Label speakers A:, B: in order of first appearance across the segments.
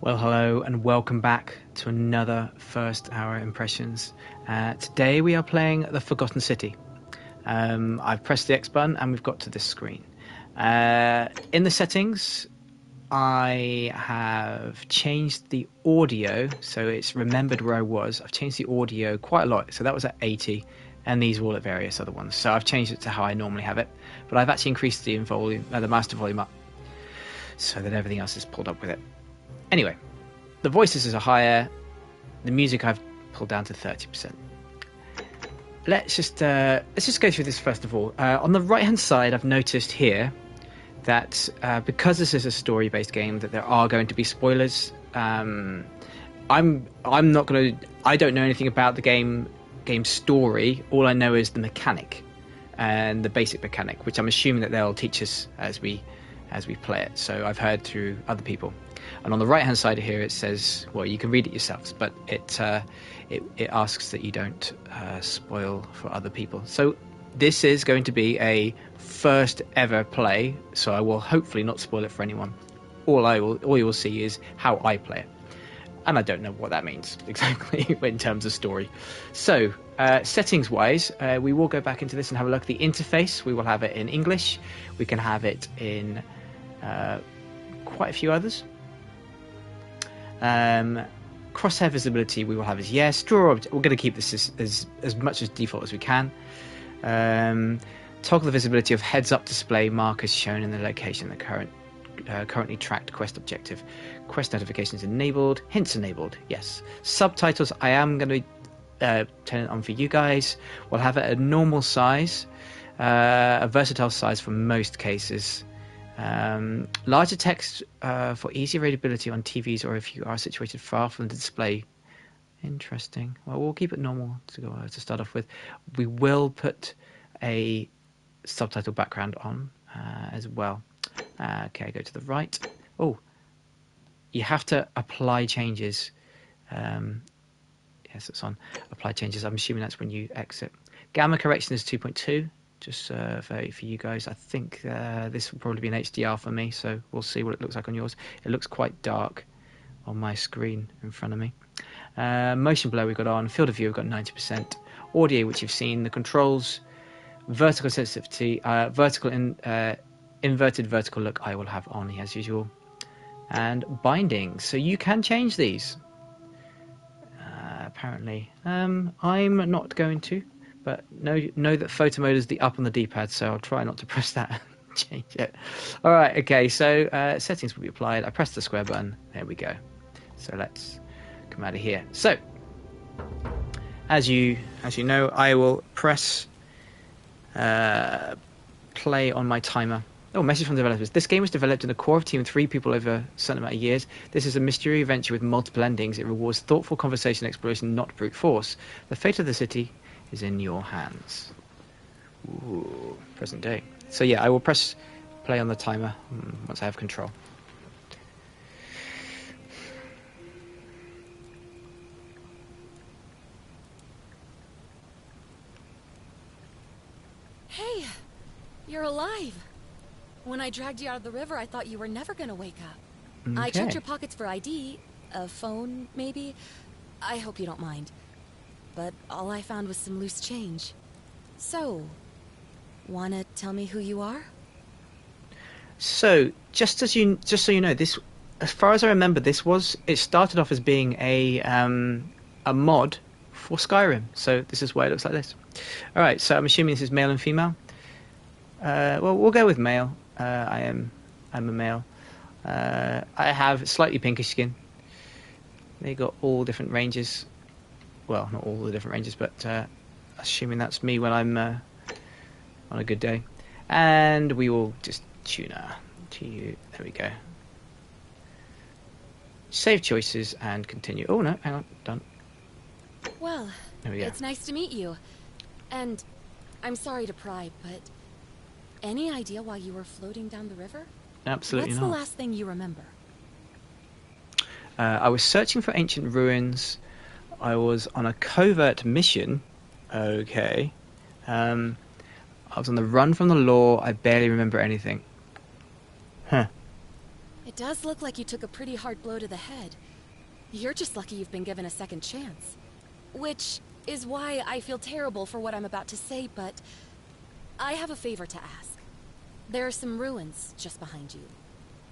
A: Well, hello and welcome back to another first hour impressions. Today we are playing The Forgotten City. I've pressed the X button and we've got to this screen. In the settings, I have changed the audio, so it's remembered where I was. I've changed the audio quite a lot, so that was at 80, and these are all at various other ones. So I've changed it to how I normally have it, but I've actually increased the volume, the master volume up, so that everything else is pulled up with it. Anyway, the voices are higher. The music I've pulled down to 30%. Let's just go through this first of all. On the right hand side, I've noticed here that because this is a story-based game, that there are going to be spoilers. I'm not going to. I don't know anything about the game story. All I know is the mechanic and the basic mechanic, which I'm assuming that they'll teach us as we play it. So I've heard through other people. And on the right hand side here it says, well, you can read it yourselves, but it asks that you don't spoil for other people. So this is going to be a first ever play, so I will hopefully not spoil it for anyone. All you will see is how I play it, and I don't know what that means exactly in terms of story. So settings wise, we will go back into this and have a look at the interface. We will have it in English. We can have it in quite a few others. Crosshair visibility we will have as yes. Draw object, we're going to keep this as much as default as we can. Toggle the visibility of heads-up display markers shown in the location of the currently tracked quest objective. Quest notifications enabled. Hints enabled. Yes. Subtitles I am going to turn it on for you guys. We'll have it at a normal size, a versatile size for most cases. Larger text for easier readability on TVs or if you are situated far from the display. Interesting. Well, we'll keep it normal to start off with. We will put a subtitle background on as well. Okay, go to the right. Oh, you have to apply changes. Yes, it's on. Apply changes. I'm assuming that's when you exit. Gamma correction is 2.2. Just for you guys. I think this will probably be an HDR for me, so we'll see what it looks like on yours. It looks quite dark on my screen in front of me. Motion blur we've got on. Field of view we've got 90%. Audio, which you've seen. The controls, vertical sensitivity, inverted vertical look I will have on as usual. And bindings. So you can change these. Apparently. I'm not going to. But know that photo mode is the up on the D-pad, so I'll try not to press that and change it. All right, okay, so settings will be applied. I press the square button. There we go. So let's come out of here. So, as you know, I will press play on my timer. Oh, message from developers. This game was developed in a core of team of 3 people over a certain amount of years. This is a mystery adventure with multiple endings. It rewards thoughtful conversation and exploration, not brute force. The fate of the city is in your hands. Ooh, present day. So yeah, I will press play on the timer once I have control.
B: Hey, you're alive. When I dragged you out of the river, I thought you were never gonna wake up.
A: Okay.
B: I checked your pockets for ID, a phone, maybe. I hope you don't mind. But all I found was some loose change. So, wanna tell me who you are?
A: So, just so you know, this, as far as I remember, it started off as being a mod for Skyrim. So this is why it looks like this. All right, so I'm assuming this is male and female. Well, we'll go with male. I'm a male. I have slightly pinkish skin. They got all different ranges. Well, not all the different ranges, but assuming that's me when I'm on a good day. And we will just tune to you. There we go. Save choices and continue. Oh, no, hang on. Done.
B: Well,
A: There we go.
B: it's nice to meet you. And I'm sorry to pry, but any idea why you were floating down the river?
A: Absolutely
B: What's
A: not.
B: the last thing you remember?
A: I was searching for ancient ruins. I was on a covert mission. Okay. I was on the run from the law. I barely remember anything. Huh.
B: It does look like you took a pretty hard blow to the head. You're just lucky you've been given a second chance. Which is why I feel terrible for what I'm about to say, but I have a favor to ask. There are some ruins just behind you.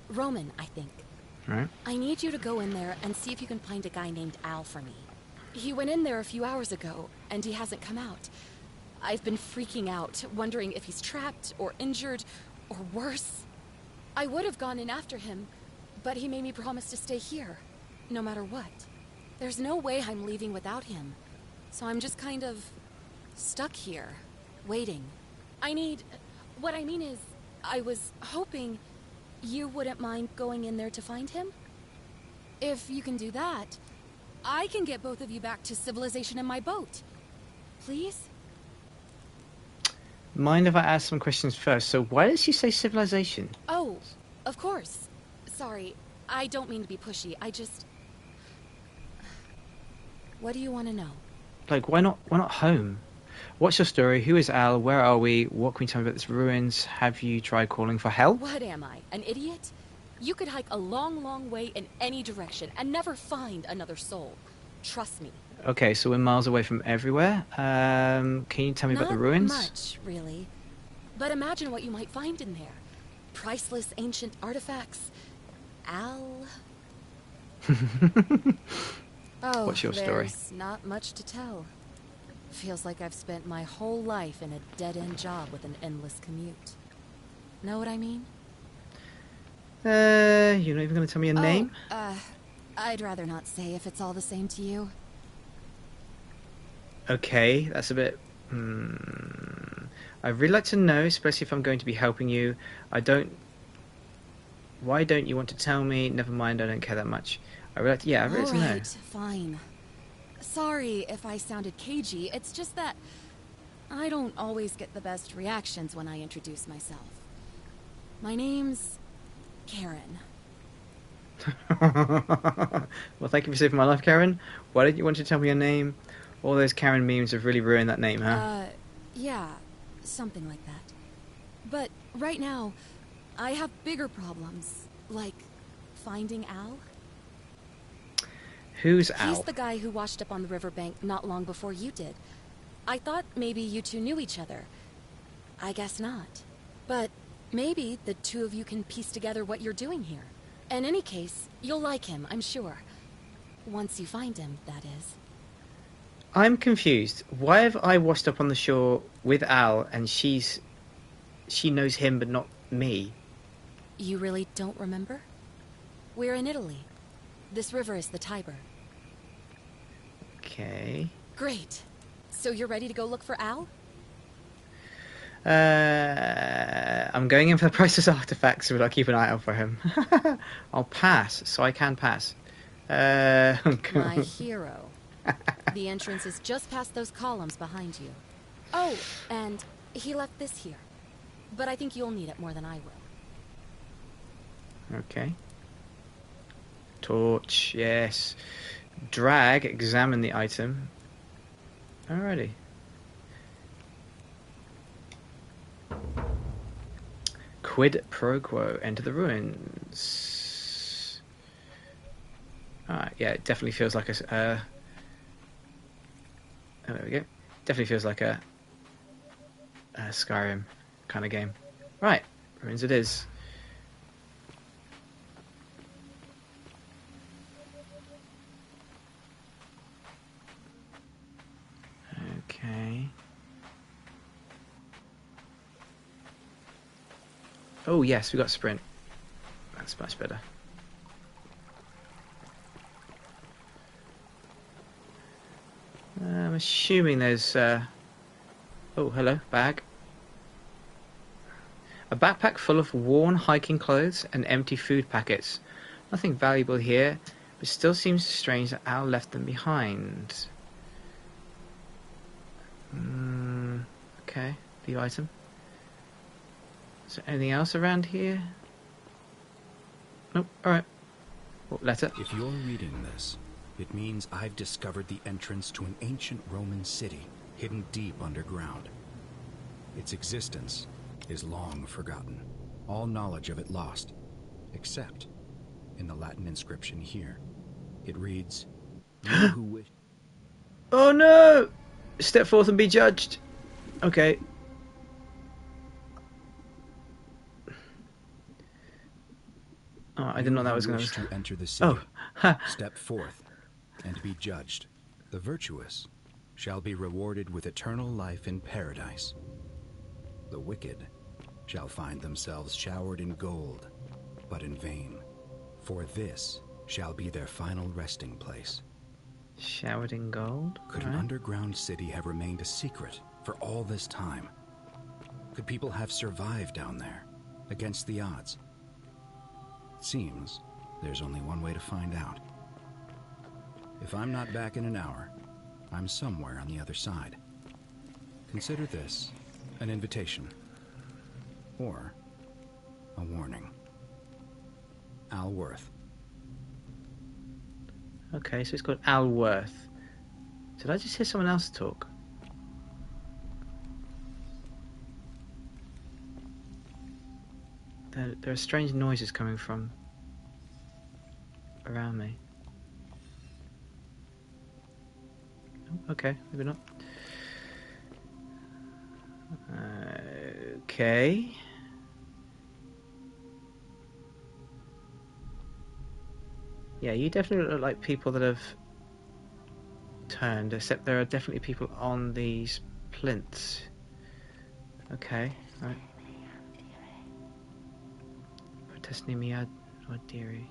B: Roman, I think.
A: Right.
B: I need you to go in there and see if you can find a guy named Al for me. He went in there a few hours ago, and he hasn't come out. I've been freaking out, wondering if he's trapped, or injured, or worse. I would have gone in after him, but he made me promise to stay here, no matter what. There's no way I'm leaving without him, so I'm just kind of stuck here, waiting. What I mean is, I was hoping you wouldn't mind going in there to find him? If you can do that, I can get both of you back to civilization in my boat. Please?
A: Mind if I ask some questions first? So why does she say civilization?
B: Oh, of course. Sorry, I don't mean to be pushy. What do you want to know?
A: Like, why not home? What's your story? Who is Al? Where are we? What can you tell me about this ruins? Have you tried calling for help?
B: What am I, an idiot? You could hike a long, long way in any direction and never find another soul. Trust me.
A: Okay, so we're miles away from everywhere. Can you tell me about the ruins?
B: Not much, really. But imagine what you might find in there. Priceless ancient artifacts. Al... Oh,
A: what's your story?
B: There's not much to tell. Feels like I've spent my whole life in a dead-end job with an endless commute. Know what I mean?
A: You're not even going to tell me a name?
B: I'd rather not say if it's all the same to you.
A: Okay, that's a bit... I'd really like to know, especially if I'm going to be helping you. Why don't you want to tell me? Never mind, I don't care that much. I'd really like to know.
B: Alright, fine. Sorry if I sounded cagey, it's just that I don't always get the best reactions when I introduce myself. My name's Karen.
A: Well, thank you for saving my life, Karen. Why didn't you want to tell me your name? All those Karen memes have really ruined that name, huh?
B: Yeah, something like that. But right now, I have bigger problems, like finding Al.
A: Who's Al?
B: He's the guy who washed up on the riverbank not long before you did. I thought maybe you two knew each other. I guess not. But maybe the two of you can piece together what you're doing here. In any case, you'll like him, I'm sure. Once you find him, that is.
A: I'm confused. Why have I washed up on the shore with Al and she knows him but not me?
B: You really don't remember? We're in Italy. This river is the Tiber.
A: Okay.
B: Great. So you're ready to go look for Al?
A: I'm going in for the priceless artifacts, but I'll keep an eye out for him. I'll pass, so I can pass.
B: My hero. The entrance is just past those columns behind you. Oh, and he left this here. But I think you'll need it more than I will.
A: Okay. Torch, yes. Drag, examine the item. Alrighty. Quid pro quo, enter the ruins. Alright, yeah, it definitely feels like a... oh, there we go. Definitely feels like a Skyrim kind of game. Right, ruins it is. Okay. Oh yes, we got sprint. That's much better. I'm assuming there's... oh, hello, bag. A backpack full of worn hiking clothes and empty food packets. Nothing valuable here, but still seems strange that Al left them behind. Okay, the item. Is there anything else around here? Nope, alright. Oh, letter.
C: If you're reading this, it means I've discovered the entrance to an ancient Roman city hidden deep underground. Its existence is long forgotten, all knowledge of it lost, except in the Latin inscription here. It reads, "You who wish..."
A: Oh no! Step forth and be judged. Okay. Oh, I didn't know that was going
C: to enter the city.
A: Oh.
C: Step forth and be judged. The virtuous shall be rewarded with eternal life in paradise. The wicked shall find themselves showered in gold, but in vain, for this shall be their final resting place.
A: Showered in gold?
C: Could an underground city have remained a secret for all this time? Could people have survived down there, against the odds? It seems there's only one way to find out. If I'm not back in an hour, I'm somewhere on the other side. Consider this an invitation, or a warning. Al Worth.
A: Okay, so it's called Al Worth. Did I just hear someone else talk? There are strange noises coming from around me. Oh, okay, maybe not. Okay. Yeah, you definitely look like people that have turned, except there are definitely people on these plinths. Okay, right. Protestnimiad Odiri.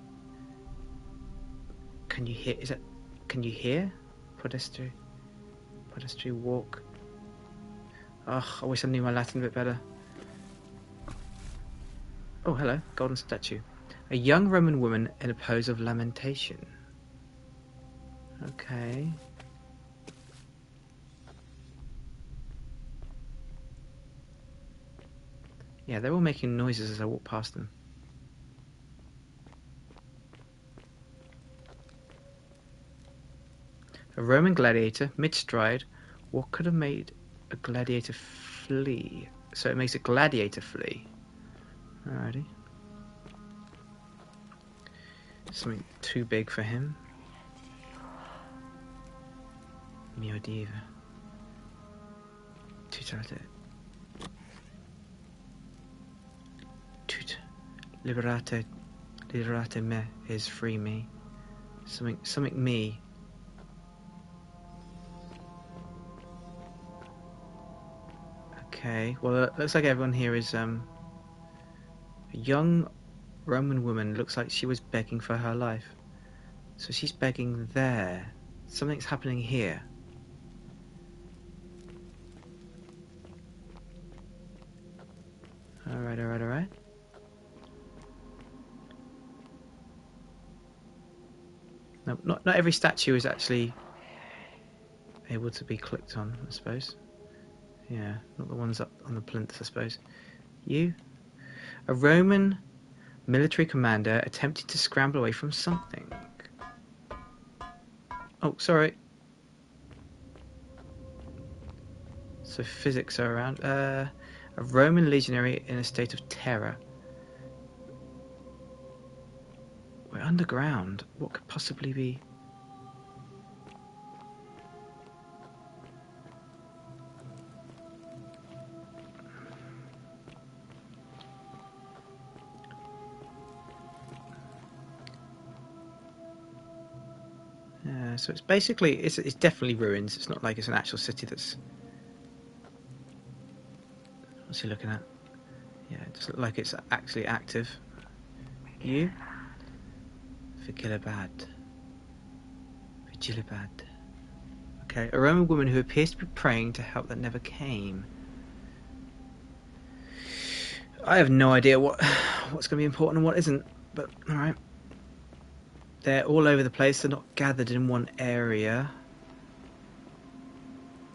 A: Can you hear? Is that? Can you hear? Podestry walk. Ugh, I wish I knew my Latin a bit better. Oh, hello, golden statue. A young Roman woman in a pose of lamentation. Okay. Yeah, they're all making noises as I walk past them. A Roman gladiator, mid-stride. What could have made a gladiator flee? So it makes a gladiator flee. Alrighty. Something too big for him. Mio diva. Tutelate. Liberate me is free me. Something me. Okay, well, it looks like everyone here is a young Roman woman. Looks like she was begging for her life. So she's begging there. Something's happening here. Alright. No, not every statue is actually able to be clicked on, I suppose. Yeah, not the ones up on the plinth, I suppose. You? A Roman military commander attempting to scramble away from something. Oh, sorry. So physics are around. A Roman legionary in a state of terror. We're underground. What could possibly be? So it's basically, it's definitely ruins. It's not like it's an actual city that's... What's he looking at? Yeah, it doesn't look like it's actually active. You? Vigilabad. Okay, a Roman woman who appears to be praying to help that never came. I have no idea what's going to be important and what isn't, but alright. They're all over the place, they're not gathered in one area.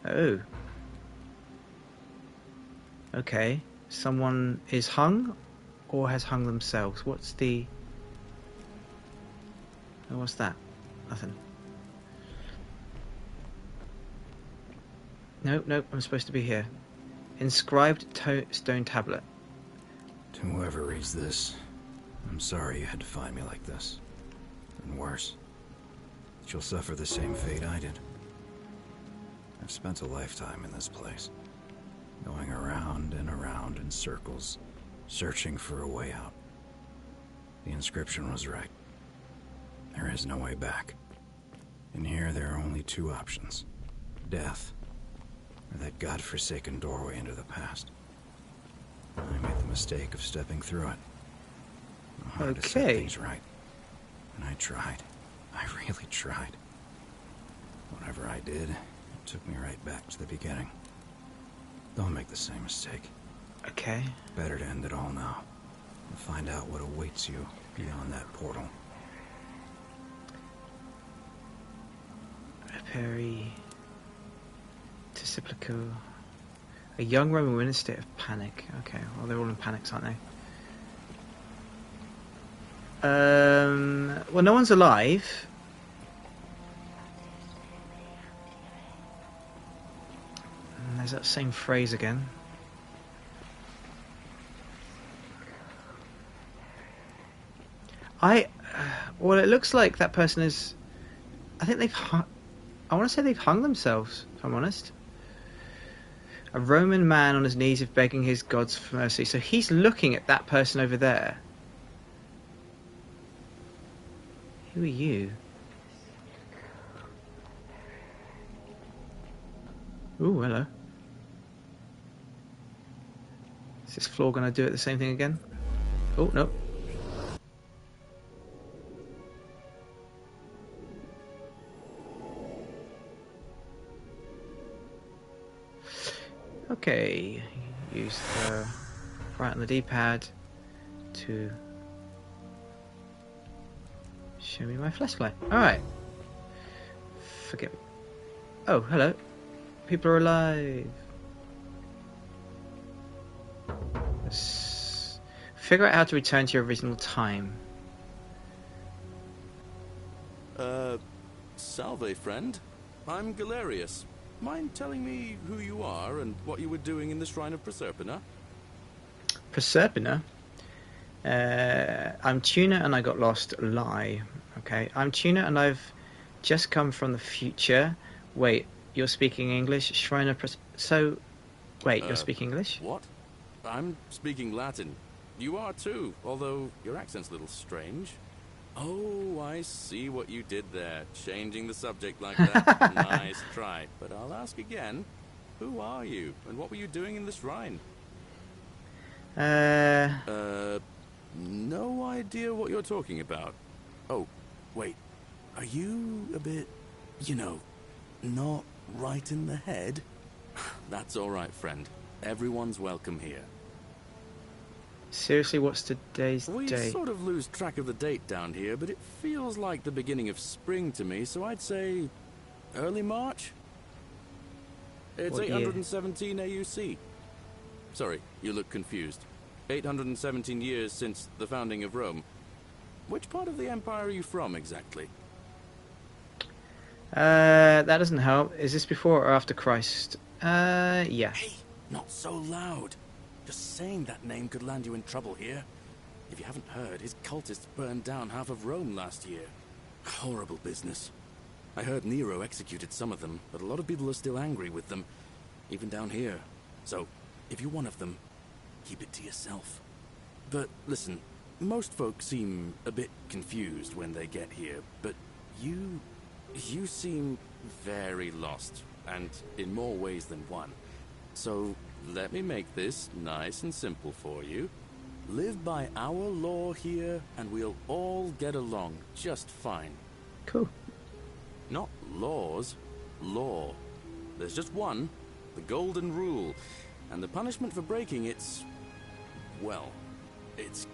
A: Oh. Okay. Someone is hung or has hung themselves. What's the... Oh, what's that? Nothing. Nope, I'm supposed to be here. Inscribed stone tablet.
C: To whoever reads this, I'm sorry you had to find me like this. And worse. You'll suffer the same fate I did. I've spent a lifetime in this place. Going around and around in circles, searching for a way out. The inscription was right. There is no way back. In here, there are only two options. Death, or that godforsaken doorway into the past. I made the mistake of stepping through it. I wanted to set things right. And I tried. I really tried. Whatever I did, it took me right back to the beginning. Don't make the same mistake.
A: Okay.
C: Better to end it all now. And find out what awaits you beyond that portal.
A: Peri Disciplico. A young Roman woman in a state of panic. Okay, well they're all in panics, aren't they? Well, no one's alive. And there's that same phrase again. Well, it looks like that person is... I think they've... I want to say they've hung themselves, if I'm honest. A Roman man on his knees is begging his gods for mercy. So he's looking at that person over there. Who are you? Ooh, hello. Is this floor going to do it the same thing again? Oh, no. Okay, use the right on the D-pad to show me my flashlight. Alright. Forget. Oh, hello. People are alive. Let's figure out how to return to your original time.
D: Salve, friend. I'm Galerius. Mind telling me who you are and what you were doing in the Shrine of Proserpina?
A: Proserpina? I'm Tuna and I got lost. Lie. Okay, I'm Tuna and I've just come from the future. Wait, you're speaking English? Shrine of So, wait, you're speaking English?
D: What? I'm speaking Latin. You are too, although your accent's a little strange. Oh, I see what you did there, changing the subject like that. Nice try. But I'll ask again, who are you, and what were you doing in the shrine? No idea what you're talking about. Oh, wait, are you a bit, not right in the head? That's all right, friend. Everyone's welcome here.
A: Seriously, what's today's
D: We
A: date?
D: sort of lose track of the date down here, but it feels like the beginning of spring to me, so I'd say early March? It's
A: What year?
D: 817 AUC. Sorry, you look confused. 817 years since the founding of Rome. Which part of the empire are you from, exactly?
A: That doesn't help. Is this before or after Christ? Yeah.
D: Hey, not so loud. Just saying that name could land you in trouble here. If you haven't heard, his cultists burned down half of Rome last year. Horrible business. I heard Nero executed some of them, but a lot of people are still angry with them, even down here. So, if you're one of them, keep it to yourself. But listen, most folks seem a bit confused when they get here, but you seem very lost, and in more ways than one. So, let me make this nice and simple for you. Live by our law here, and we'll all get along just fine.
A: Cool.
D: Not laws, law. There's just one, the golden rule, and the punishment for breaking it's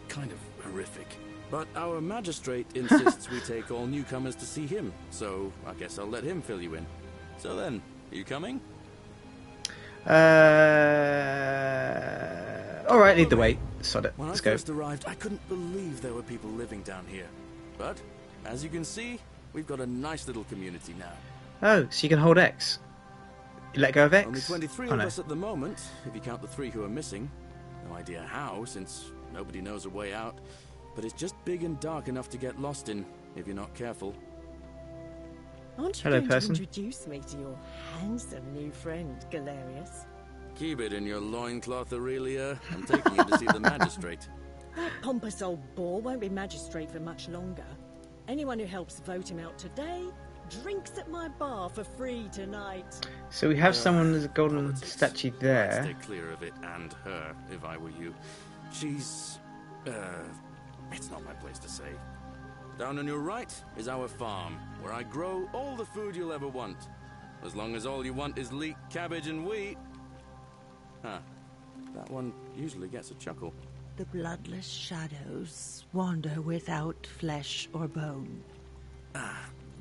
D: kind of horrific. But our magistrate insists we take all newcomers to see him, so I guess I'll let him fill you in. So then, are you coming?
A: Alright, lead the way. Sod it.
D: When
A: Let's
D: I
A: go.
D: first arrived, I couldn't believe there were people living down here. But, as you can see, we've got a nice little community now.
A: Oh, so you can hold X. You let go of X?
D: Only 23
A: Oh,
D: of
A: no.
D: us at the moment, if you count the 3 who are missing. No idea how, since nobody knows a way out. but it's just big and dark enough to get lost in if you're not careful.
E: Aren't you
A: Hello,
E: going
A: person.
E: to introduce me to your handsome new friend, Galerius?
D: Keep it in your loincloth, Aurelia. I'm taking you to see the magistrate.
E: That pompous old bore won't be magistrate for much longer. Anyone who helps vote him out today drinks at my bar for free tonight.
A: So we have someone with a golden
D: Politics.
A: statue
D: I'd
A: there.
D: stay clear of it and her, if I were you. She's... it's not my place to say. Down on your right is our farm, where I grow all the food you'll ever want. As long as all you want is leek, cabbage, and wheat. Huh. That one usually gets a chuckle.
F: The bloodless shadows wander without flesh or bone.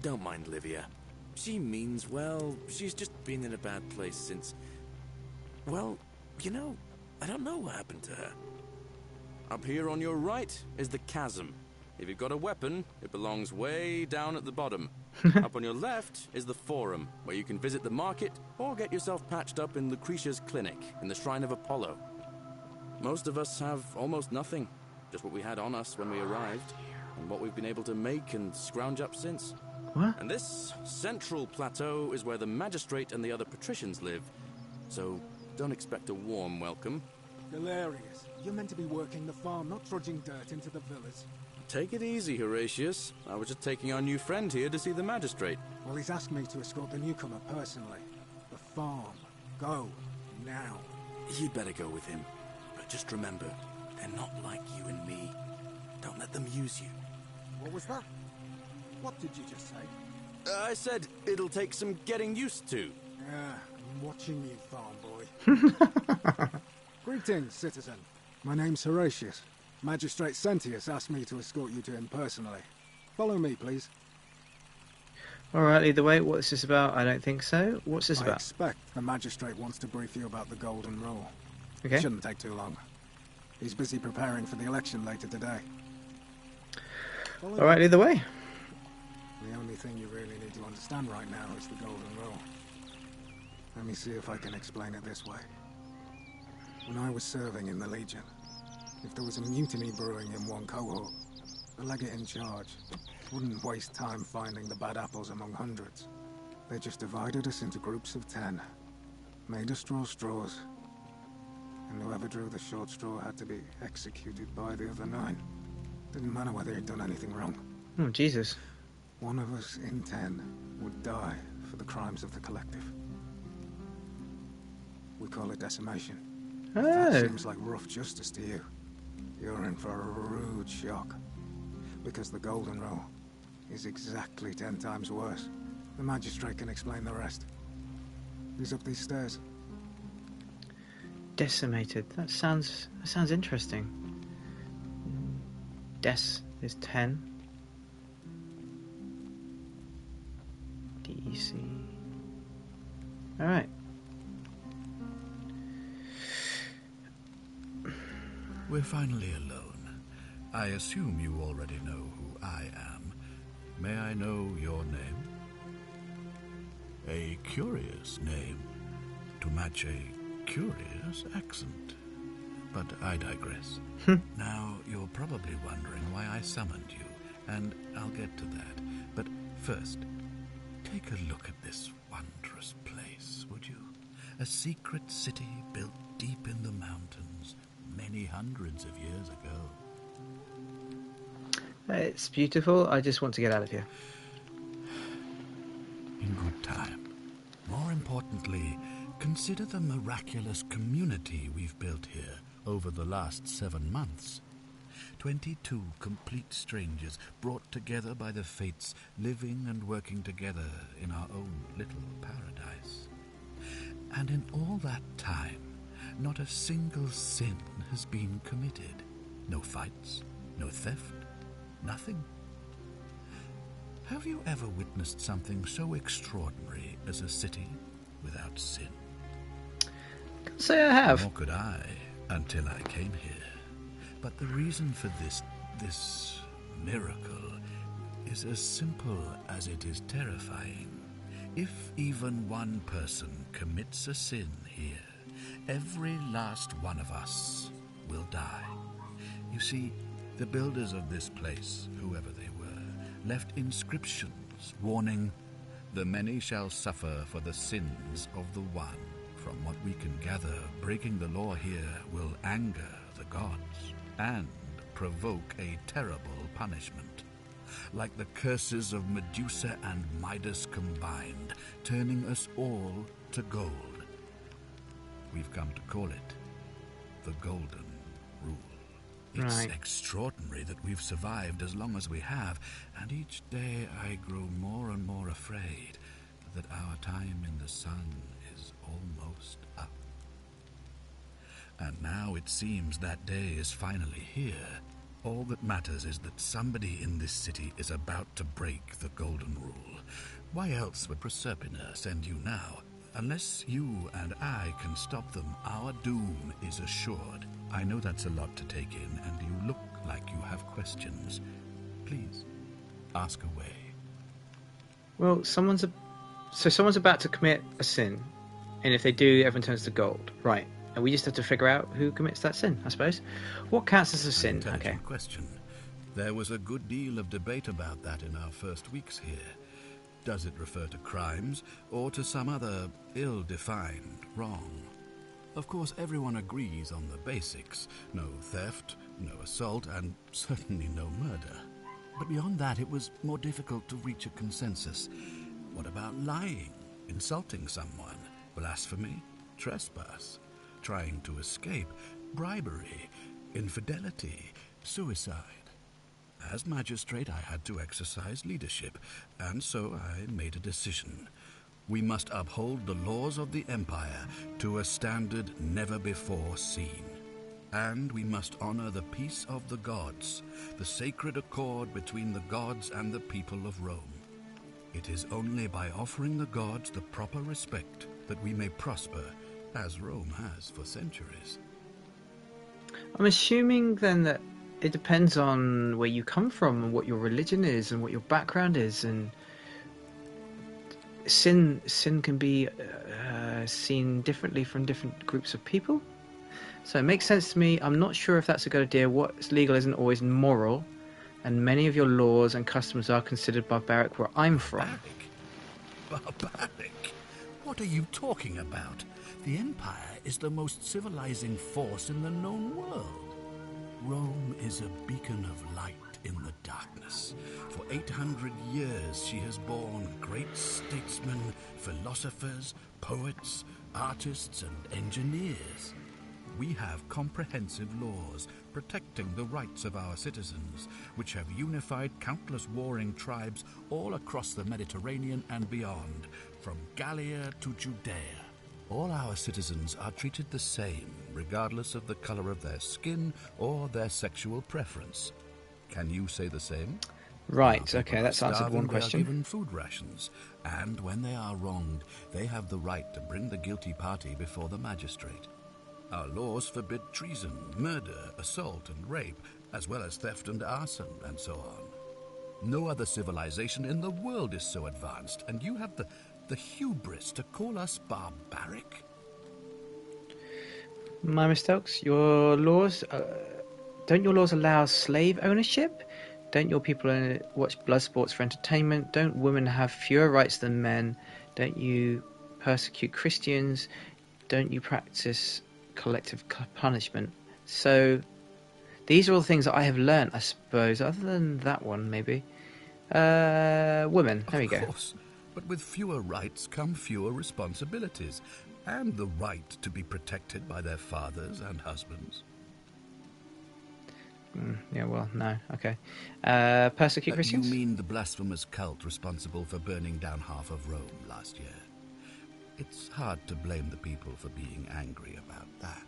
D: Don't mind Livia. She means well. She's just been in a bad place since... Well, you know, I don't know what happened to her. Up here on your right is the chasm. If you've got a weapon, it belongs way down at the bottom. Up on your left is the forum, where you can visit the market or get yourself patched up in Lucretia's clinic in the Shrine of Apollo. Most of us have almost nothing, just what we had on us when we arrived, and what we've been able to make and scrounge up since.
A: What?
D: And this central plateau is where the magistrate and the other patricians live, so don't expect a warm welcome.
G: Galerius, you're meant to be working the farm, not trudging dirt into the villas.
D: Take it easy, Horatius. I was just taking our new friend here to see the magistrate.
G: Well, he's asked me to escort the newcomer personally. The farm. Go. Now.
D: You'd better go with him. But just remember, they're not like you and me. Don't let them use you.
G: What was that? What did you just say?
D: I said it'll take some getting used to.
G: Yeah, I'm watching you, farm boy. Greetings, citizen. My name's Horatius. Magistrate Sentius asked me to escort you to him personally. Follow me, please.
A: Alright, either way, what's this about? I don't think so. What's this
G: I
A: about?
G: expect the magistrate wants to brief you about the Golden Rule.
A: Okay.
G: Shouldn't take too long. He's busy preparing for the election later today. Follow
A: Alright, either way.
G: The only thing you really need to understand right now is the Golden Rule. Let me see if I can explain it this way. When I was serving in the Legion, if there was a mutiny brewing in one cohort, the legate in charge wouldn't waste time finding the bad apples among hundreds. They just divided us into groups of 10, made us draw straws, and whoever drew the short straw had to be executed by the other 9. Didn't matter whether he'd done anything wrong.
A: Oh, Jesus.
G: One of us in 10 would die for the crimes of the collective. We call it decimation. If that
A: Oh.
G: seems like rough justice to you, you're in for a rude shock. Because the Golden Rule is exactly 10 times worse. The magistrate can explain the rest. He's up these stairs.
A: Decimated. That sounds interesting. Des is 10. DEC. Alright.
C: We're finally alone. I assume you already know who I am. May I know your name? A curious name to match a curious accent. But I digress. Now, you're probably wondering why I summoned you, and I'll get to that. But first, take a look at this wondrous place, would you? A secret city built deep in the mountains, many hundreds of years ago.
A: It's beautiful. I just want to get out of here.
C: In good time. More importantly, consider the miraculous community we've built here over the last 7 months. 22 complete strangers brought together by the fates, living and working together in our own little paradise. And in all that time, not a single sin has been committed. No fights, no theft, nothing. Have you ever witnessed something so extraordinary as a city without sin?
A: Can't say I have.
C: Nor could I, until I came here. But the reason for this miracle is as simple as it is terrifying. If even one person commits a sin here, every last one of us will die. You see, The builders of this place, whoever they were, left inscriptions warning, "The many shall suffer for the sins of the one." From what we can gather, breaking the law here will anger the gods and provoke a terrible punishment. Like the curses of Medusa and Midas combined, turning us all to gold. We've come to call it the Golden Rule. It's
A: Right.
C: extraordinary that we've survived as long as we have, and each day I grow more and more afraid that our time in the sun is almost up. And now it seems that day is finally here. All that matters is that somebody in this city is about to break the Golden Rule. Why else would Proserpina send you now? Unless you and I can stop them, our doom is assured. I know that's a lot to take in, and you look like you have questions. Please, ask away.
A: Well, someone's about to commit a sin, and if they do, everyone turns to gold. Right. And we just have to figure out who commits that sin, I suppose. What counts as a
C: An
A: sin?
C: intelligent
A: Okay.
C: question. There was a good deal of debate about that in our first weeks here. Does it refer to crimes or to some other ill-defined wrong? Of course, everyone agrees on the basics. No theft, no assault, and certainly no murder. But beyond that, it was more difficult to reach a consensus. What about lying, insulting someone, blasphemy, trespass, trying to escape, bribery, infidelity, suicide? As magistrate, I had to exercise leadership, and so I made a decision. We must uphold the laws of the Empire to a standard never before seen. And we must honor the peace of the gods, the sacred accord between the gods and the people of Rome. It is only by offering the gods the proper respect that we may prosper, as Rome has for centuries.
A: I'm assuming then that it depends on where you come from and what your religion is and what your background is, and sin can be seen differently from different groups of people. So it makes sense to me. I'm not sure if that's a good idea. What's legal isn't always moral, and many of your laws and customs are considered barbaric where I'm from.
C: Barbaric? What are you talking about? The Empire is the most civilizing force in the known world. Rome is a beacon of light in the darkness. For 800 years she has borne great statesmen, philosophers, poets, artists, and engineers. We have comprehensive laws protecting the rights of our citizens, which have unified countless warring tribes all across the Mediterranean and beyond, from Gallia to Judea. All our citizens are treated the same, regardless of the color of their skin or their sexual preference. Can you say the same?
A: Right,
C: Our
A: okay,
C: people
A: that's
C: are
A: answered
C: starving,
A: one
C: they are
A: question.
C: given food rations, and when they are wronged, they have the right to bring the guilty party before the magistrate. Our laws forbid treason, murder, assault, and rape, as well as theft and arson, and so on. No other civilization in the world is so advanced, and you have the hubris to call us barbaric?
A: My mistakes. Your laws don't your laws allow slave ownership? Don't your people watch blood sports for entertainment? Don't women have fewer rights than men? Don't you persecute Christians? Don't you practice collective punishment? So these are all the things that I have learnt, I suppose, other than that one, maybe. Women, there we go.
C: Of course, but with fewer rights come fewer responsibilities, and the right to be protected by their fathers and husbands.
A: Yeah, well, no, okay. Persecute Christians?
C: You mean the blasphemous cult responsible for burning down half of Rome last year? It's hard to blame the people for being angry about that.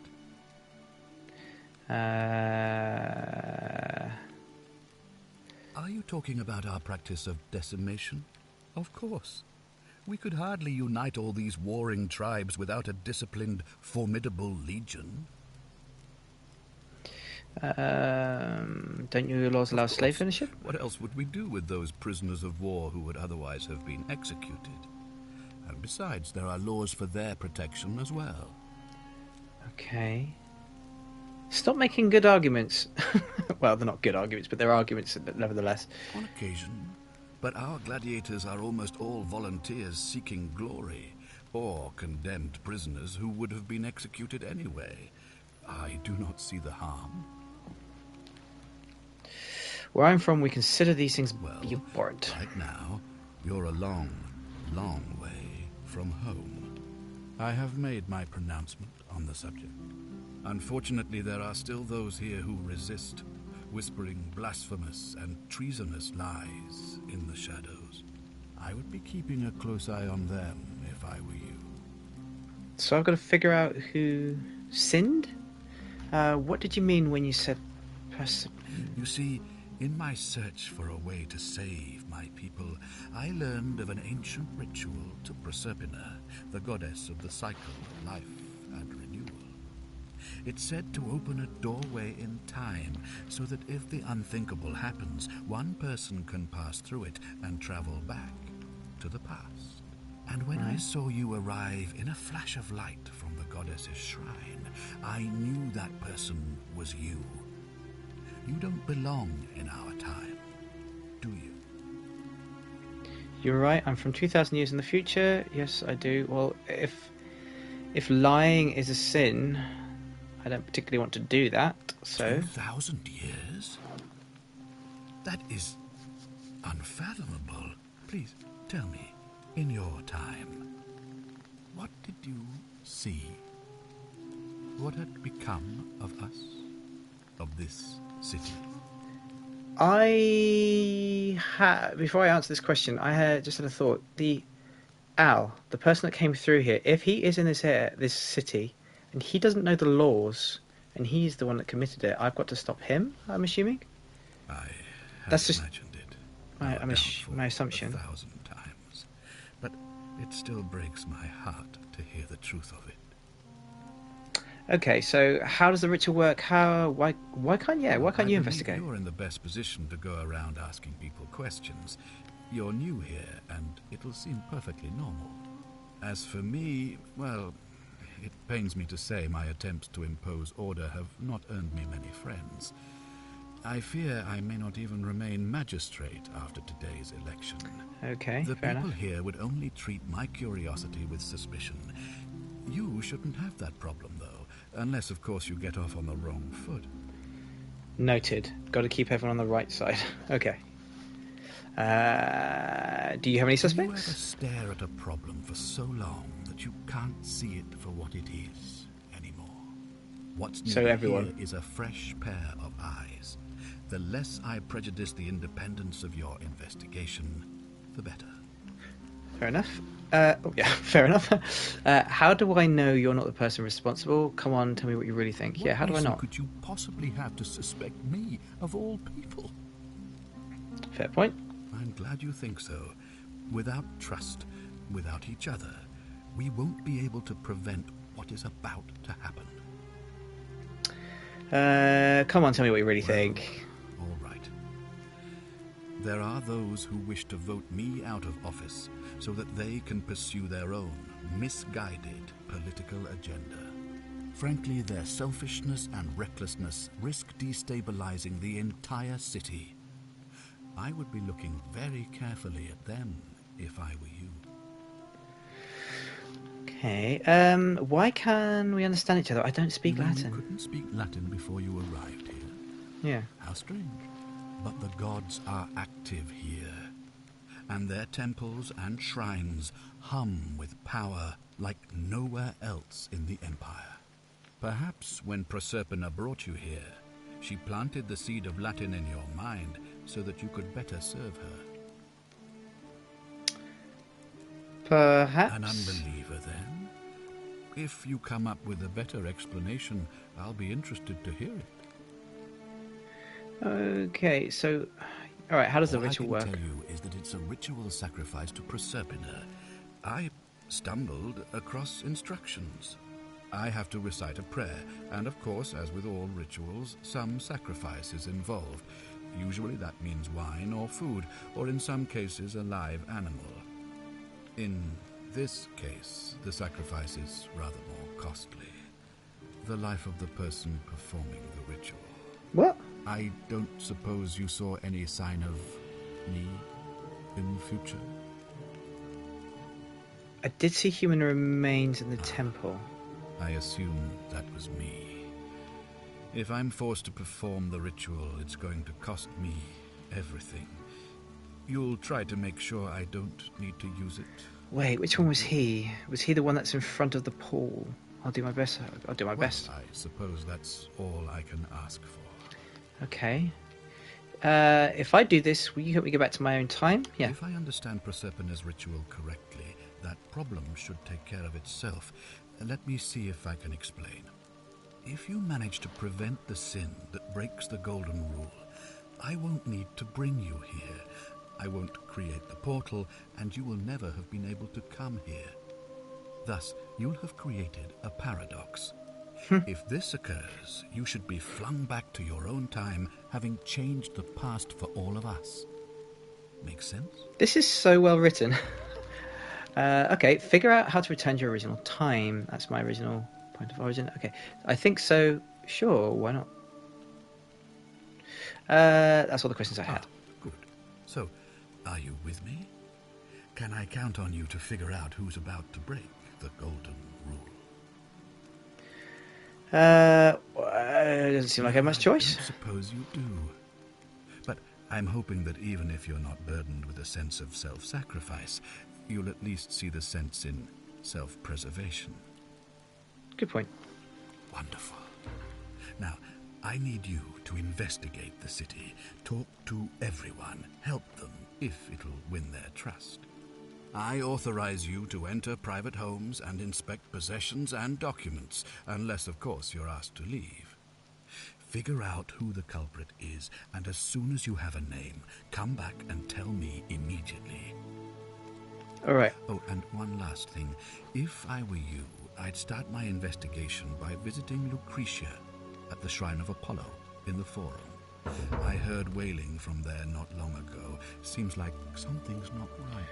C: Are you talking about our practice of decimation? Of course. We could hardly unite all these warring tribes without a disciplined, formidable legion.
A: Don't your laws allow slave ownership?
C: What else would we do with those prisoners of war who would otherwise have been executed? And besides, there are laws for their protection as well.
A: Okay. Stop making good arguments. Well, they're not good arguments, but they're arguments nevertheless.
C: On occasion. But our gladiators are almost all volunteers seeking glory, or condemned prisoners who would have been executed anyway. I do not see the harm.
A: Where I'm from, we consider these things
C: Well,
A: abhorrent.
C: right now, you're a long, long way from home. I have made my pronouncement on the subject. Unfortunately, there are still those here who resist, whispering blasphemous and treasonous lies in the shadows. I would be keeping a close eye on them if I were you.
A: So I've got to figure out who sinned? What did you mean when you said...
C: You see, in my search for a way to save my people, I learned of an ancient ritual to Proserpina, the goddess of the cycle of life and renewal. It's said to open a doorway in time, so that if the unthinkable happens, one person can pass through it and travel back to the past. And when I saw you arrive in a flash of light from the goddess's shrine, I knew that person was you. You don't belong in our time, do you?
A: You're right, I'm from 2,000 years in the future. Yes, I do. Well, if lying is a sin, I don't particularly want to do that, so...
C: 2,000 years? That is unfathomable. Please, tell me, in your time, what did you see? What had become of us? Of this city?
A: Before I answer this question, I just had a thought. The person that came through here, if he is in this city, and he doesn't know the laws, and he's the one that committed it, I've got to stop him, I'm assuming?
C: That's just imagined it.
A: My assumption.
C: 1,000 times. But it still breaks my heart to hear the truth of it.
A: Okay, so how does the ritual work? Why can't you investigate?
C: You're in the best position to go around asking people questions. You're new here, and it'll seem perfectly normal. As for me, well, it pains me to say my attempts to impose order have not earned me many friends. I fear I may not even remain magistrate after today's election.
A: Okay,
C: the
A: fair
C: people
A: enough.
C: here would only treat my curiosity with suspicion. You shouldn't have that problem, though. Unless, of course, you get off on the wrong foot.
A: Noted. Got to keep everyone on the right side. Okay. Do you have any suspects?
C: Do you ever stare at a problem for so long that you can't see it for what it is anymore? What's needed here is a fresh pair of eyes. The less I prejudice the independence of your investigation, the better.
A: Fair enough. Fair enough. How do I know you're not the person responsible? Come on, tell me what you really think. How do I not?
C: What could you possibly have to suspect me, of all people?
A: Fair point.
C: I'm glad you think so. Without trust, without each other, we won't be able to prevent what is about to happen.
A: Come on, tell me what you really think.
C: All right. There are those who wish to vote me out of office so that they can pursue their own misguided political agenda. Frankly, their selfishness and recklessness risk destabilizing the entire city. I would be looking very carefully at them if I were you.
A: Okay, why can we understand each other? I don't speak Latin.
C: You couldn't speak Latin before you arrived here?
A: Yeah.
C: How strange. But the gods are active here, and their temples and shrines hum with power like nowhere else in the Empire. Perhaps when Proserpina brought you here, she planted the seed of Latin in your mind so that you could better serve her.
A: Perhaps.
C: An unbeliever, then? If you come up with a better explanation, I'll be interested to hear it.
A: Okay, so... Alright, how does the ritual work?
C: All I can tell you is that it's a ritual sacrifice to Proserpina. I stumbled across instructions. I have to recite a prayer, and of course, as with all rituals, some sacrifice is involved. Usually that means wine or food, or in some cases a live animal. In this case, the sacrifice is rather more costly. the life of the person performing the ritual.
A: What?
C: I don't suppose you saw any sign of me in the future?
A: I did see human remains in the temple.
C: I assume that was me. If I'm forced to perform the ritual, it's going to cost me everything. You'll try to make sure I don't need to use it.
A: Wait, which one was he? Was he the one that's in front of the pool? I'll do my best. I'll do my best.
C: I suppose that's all I can ask for.
A: Okay. If I do this, will you help me get back to my own time? Yeah.
C: If I understand Proserpina's ritual correctly, that problem should take care of itself. Let me see if I can explain. If you manage to prevent the sin that breaks the Golden Rule, I won't need to bring you here. I won't create the portal, and you will never have been able to come here. Thus, you'll have created a paradox. If this occurs, you should be flung back to your own time, having changed the past for all of us. Make sense?
A: This is so well written. Okay, figure out how to return to your original time. That's my original point of origin. Okay, I think so. Sure, why not? That's all the questions I had.
C: Good. So, are you with me? Can I count on you to figure out who's about to break the Golden Rule?
A: Doesn't seem like I have much choice.
C: I suppose you do. But I'm hoping that even if you're not burdened with a sense of self-sacrifice, you'll at least see the sense in self-preservation.
A: Good point.
C: Wonderful. Now, I need you to investigate the city, talk to everyone, help them if it'll win their trust. I authorize you to enter private homes and inspect possessions and documents, unless, of course, you're asked to leave. Figure out who the culprit is, and as soon as you have a name, come back and tell me immediately.
A: All right.
C: Oh, and one last thing. If I were you, I'd start my investigation by visiting Lucretia at the Shrine of Apollo in the Forum. I heard wailing from there not long ago. Seems like something's not right.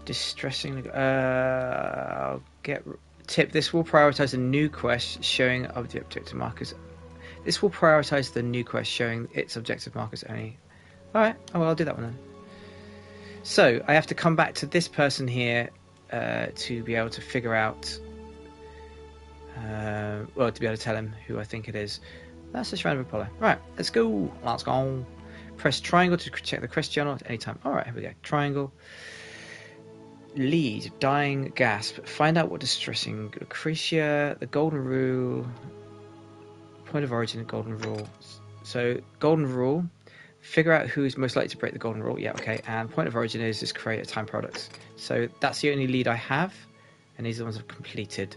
A: Distressing. I'll get tip. This will prioritize the new quest showing of the objective markers. This will prioritize the new quest showing its objective markers only. All right. Oh, well, I'll do that one then. So I have to come back to this person here to be able to figure out. Well, to be able to tell him who I think it is. That's the Shrine of Apollo. Right. Let's go. Let's go. Press triangle to check the quest journal at any time. All right. Here we go. Triangle. Lead, dying, gasp. Find out what distressing. Lucretia, the Golden Rule. Point of origin of Golden Rule. So, Golden Rule. Figure out who's most likely to break the Golden Rule. Yeah, okay. And point of origin is create a time paradox. So, that's the only lead I have. And these are the ones I've completed.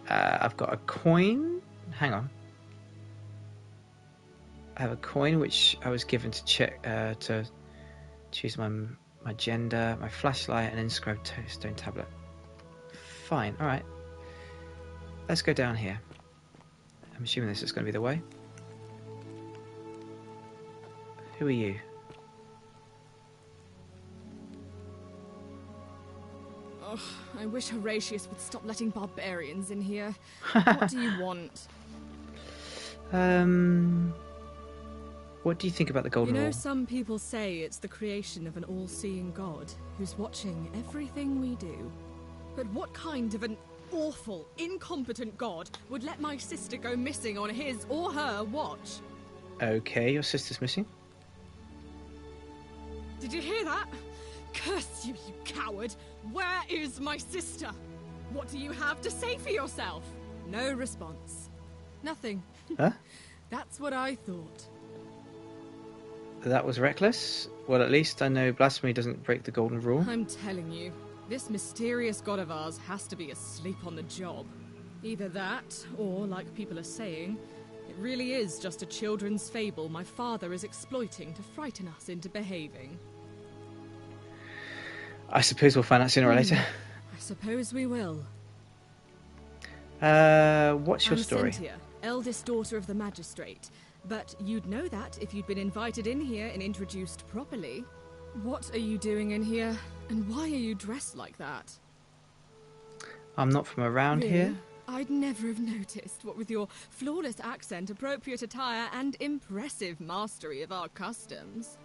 A: I've got a coin. Hang on. I have a coin which I was given to check to choose my gender, my flashlight, and inscribed stone tablet. Fine, alright. Let's go down here. I'm assuming this is going to be the way. Who are you?
H: Oh, I wish Horatius would stop letting barbarians in here. What do you want?
A: What do you think about the Golden Rule?
H: Some people say it's the creation of an all-seeing god who's watching everything we do. But what kind of an awful, incompetent god would let my sister go missing on his or her watch?
A: Okay, your sister's missing.
H: Did you hear that? Curse you, you coward! Where is my sister? What do you have to say for yourself? No response. Nothing.
A: Huh?
H: That's what I thought.
A: That was reckless. Well, at least I know blasphemy doesn't break the Golden Rule.
H: I'm telling you, this mysterious god of ours has to be asleep on the job. Either that, or, like people are saying, it really is just a children's fable my father is exploiting to frighten us into behaving.
A: I suppose we'll find out sooner or later.
H: I suppose we will.
A: What's your story?
H: Cynthia, eldest daughter of the magistrate. But you'd know that if you'd been invited in here and introduced properly. What are you doing in here? And why are you dressed like that?
A: I'm not from around
H: Really?
A: here.
H: I'd never have noticed, what with your flawless accent, appropriate attire, and impressive mastery of our customs.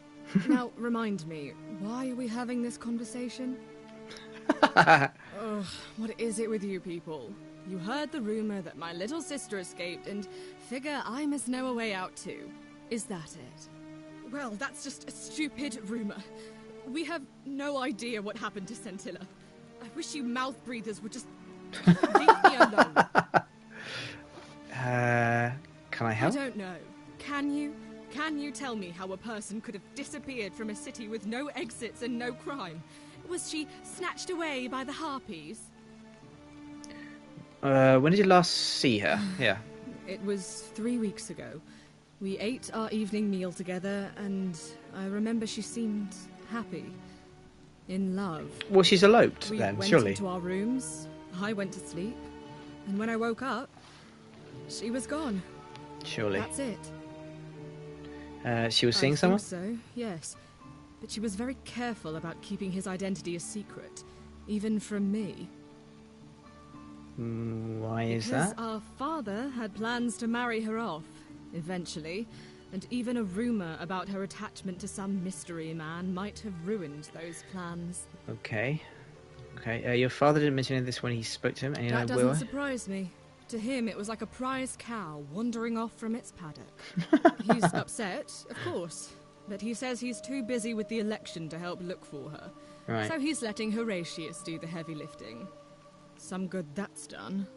H: Now, remind me, why are we having this conversation? Ugh, what is it with you people? You heard the rumor that my little sister escaped and figure I must know a way out too. Is that it? Well, that's just a stupid rumor. We have no idea what happened to Scintilla. I wish you mouth breathers would just leave me alone.
A: Can I help?
H: I don't know. Can you? Can you tell me how a person could have disappeared from a city with no exits and no crime? Was she snatched away by the harpies?
A: When did you last see her? Yeah.
H: It was 3 weeks ago. We ate our evening meal together, and I remember she seemed happy. In love.
A: Well, she's eloped
H: We
A: then,
H: went
A: surely.
H: into our rooms, I went to sleep, and when I woke up, she was gone.
A: Surely.
H: That's it.
A: She was seeing
H: I
A: someone?
H: think so, yes. But she was very careful about keeping his identity a secret, even from me.
A: Why is
H: Because
A: that?
H: our father had plans to marry her off, eventually, and even a rumor about her attachment to some mystery man might have ruined those plans.
A: Okay. Okay. Your father didn't mention any of this when he spoke to him. Any
H: That
A: idea
H: doesn't
A: why?
H: surprise me. To him, it was like a prize cow wandering off from its paddock. He's upset, of course, but he says he's too busy with the election to help look for her.
A: Right.
H: So he's letting Horatius do the heavy lifting. Some good that's done.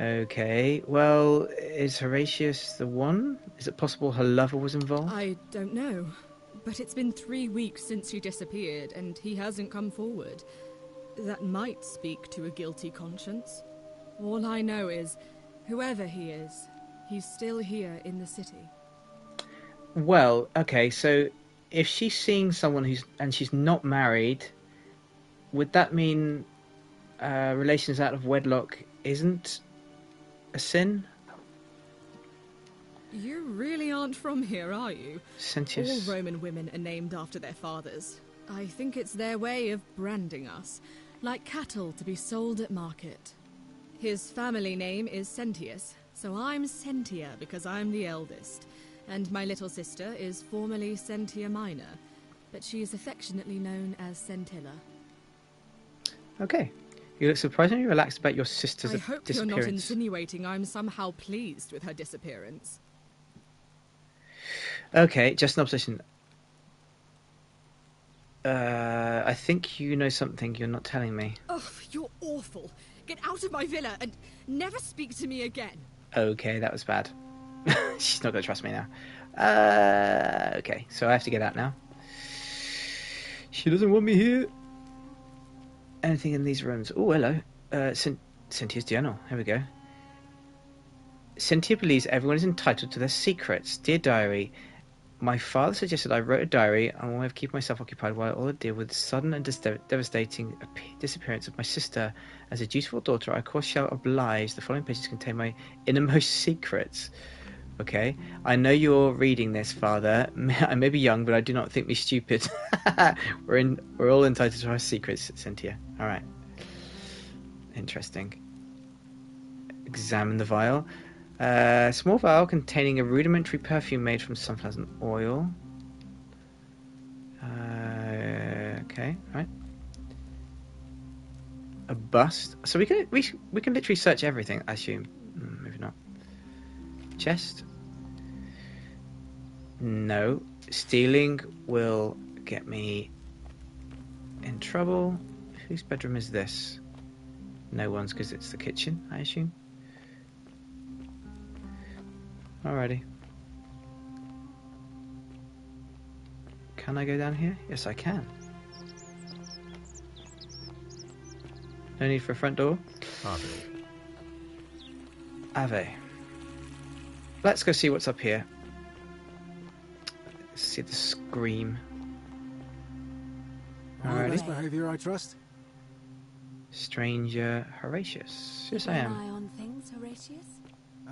A: Okay. Well, is Horatius the one? Is it possible her lover was involved?
H: I don't know. But it's been 3 weeks since she disappeared, and he hasn't come forward. That might speak to a guilty conscience. All I know is, whoever he is, he's still here in the city.
A: Well, okay, so if she's seeing someone and she's not married, would that mean relations out of wedlock isn't a sin?
H: You really aren't from here, are you?
A: Sentius.
H: All Roman women are named after their fathers. I think it's their way of branding us, like cattle to be sold at market. His family name is Sentius, so I'm Sentia because I'm the eldest. And my little sister is formerly Sentia Minor, but she is affectionately known as Scintilla.
A: Okay. You look surprisingly relaxed about your sister's
H: I hope
A: disappearance.
H: you're not insinuating I'm somehow pleased with her disappearance.
A: Okay, just an observation. I think you know something you're not telling me.
H: Oh, you're awful. Get out of my villa and never speak to me again.
A: Okay, that was bad. She's not going to trust me now. Okay, so I have to get out now. She doesn't want me here. Anything in these rooms? Oh, hello. Cynthia's journal. Here we go. Cynthia believes everyone is entitled to their secrets. Dear Diary, my father suggested I wrote a diary on one way of keeping myself occupied while I deal with the sudden and devastating disappearance of my sister. As a dutiful daughter, I of course shall oblige. The following pages contain my innermost secrets. Okay, I know you're reading this, Father. I may be young, but I do not think me stupid. We're all entitled to our secrets, Cynthia. All right. Interesting. Examine the vial. Small vial containing a rudimentary perfume made from sunflower oil. Okay, right. A bust. So we can literally search everything, I assume. Maybe not. Chest. No. Stealing will get me in trouble. Whose bedroom is this? No one's, because it's the kitchen, I assume. Alrighty. Can I go down here? Yes, I can. No need for a front door. Ave. Let's go see what's up here. Let's see the scream.
G: This
A: Alrighty.
G: behavior, I trust.
A: Stranger Horatius. Yes, I
I: Keep
A: am.
I: an eye on things, Horatius?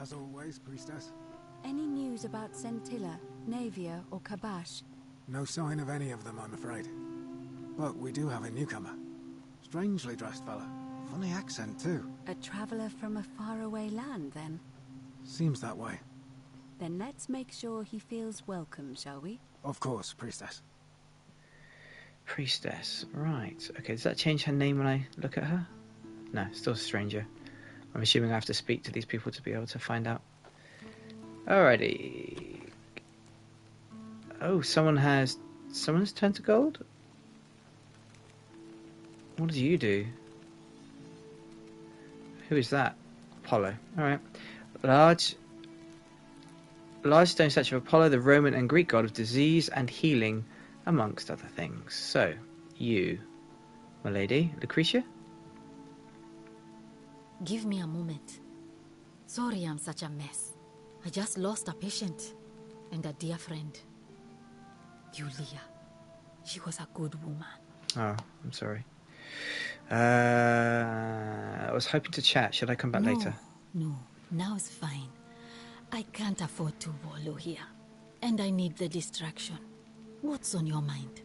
G: As always, priestess.
I: Any news about Scintilla, Navia, or Kabash?
G: No sign of any of them, I'm afraid. But we do have a newcomer. Strangely dressed fella. Funny accent, too.
I: A traveler from a faraway land, then?
G: Seems that way.
I: Then let's make sure he feels welcome, shall we?
G: Of course, priestess.
A: Priestess. Right. Okay, does that change her name when I look at her? No, still a stranger. I'm assuming I have to speak to these people to be able to find out. Alrighty. Oh, someone's turned to gold? What did you do? Who is that? Apollo. Alright. Large stone statue of Apollo, the Roman and Greek god of disease and healing, amongst other things. So, you, my lady, Lucretia?
J: Give me a moment. Sorry I'm such a mess. I just lost a patient and a dear friend. Yulia. She was a good woman.
A: Oh, I'm sorry. I was hoping to chat. Should I come back later?
J: No, now's fine. I can't afford to wallow here. And I need the distraction. What's on your mind?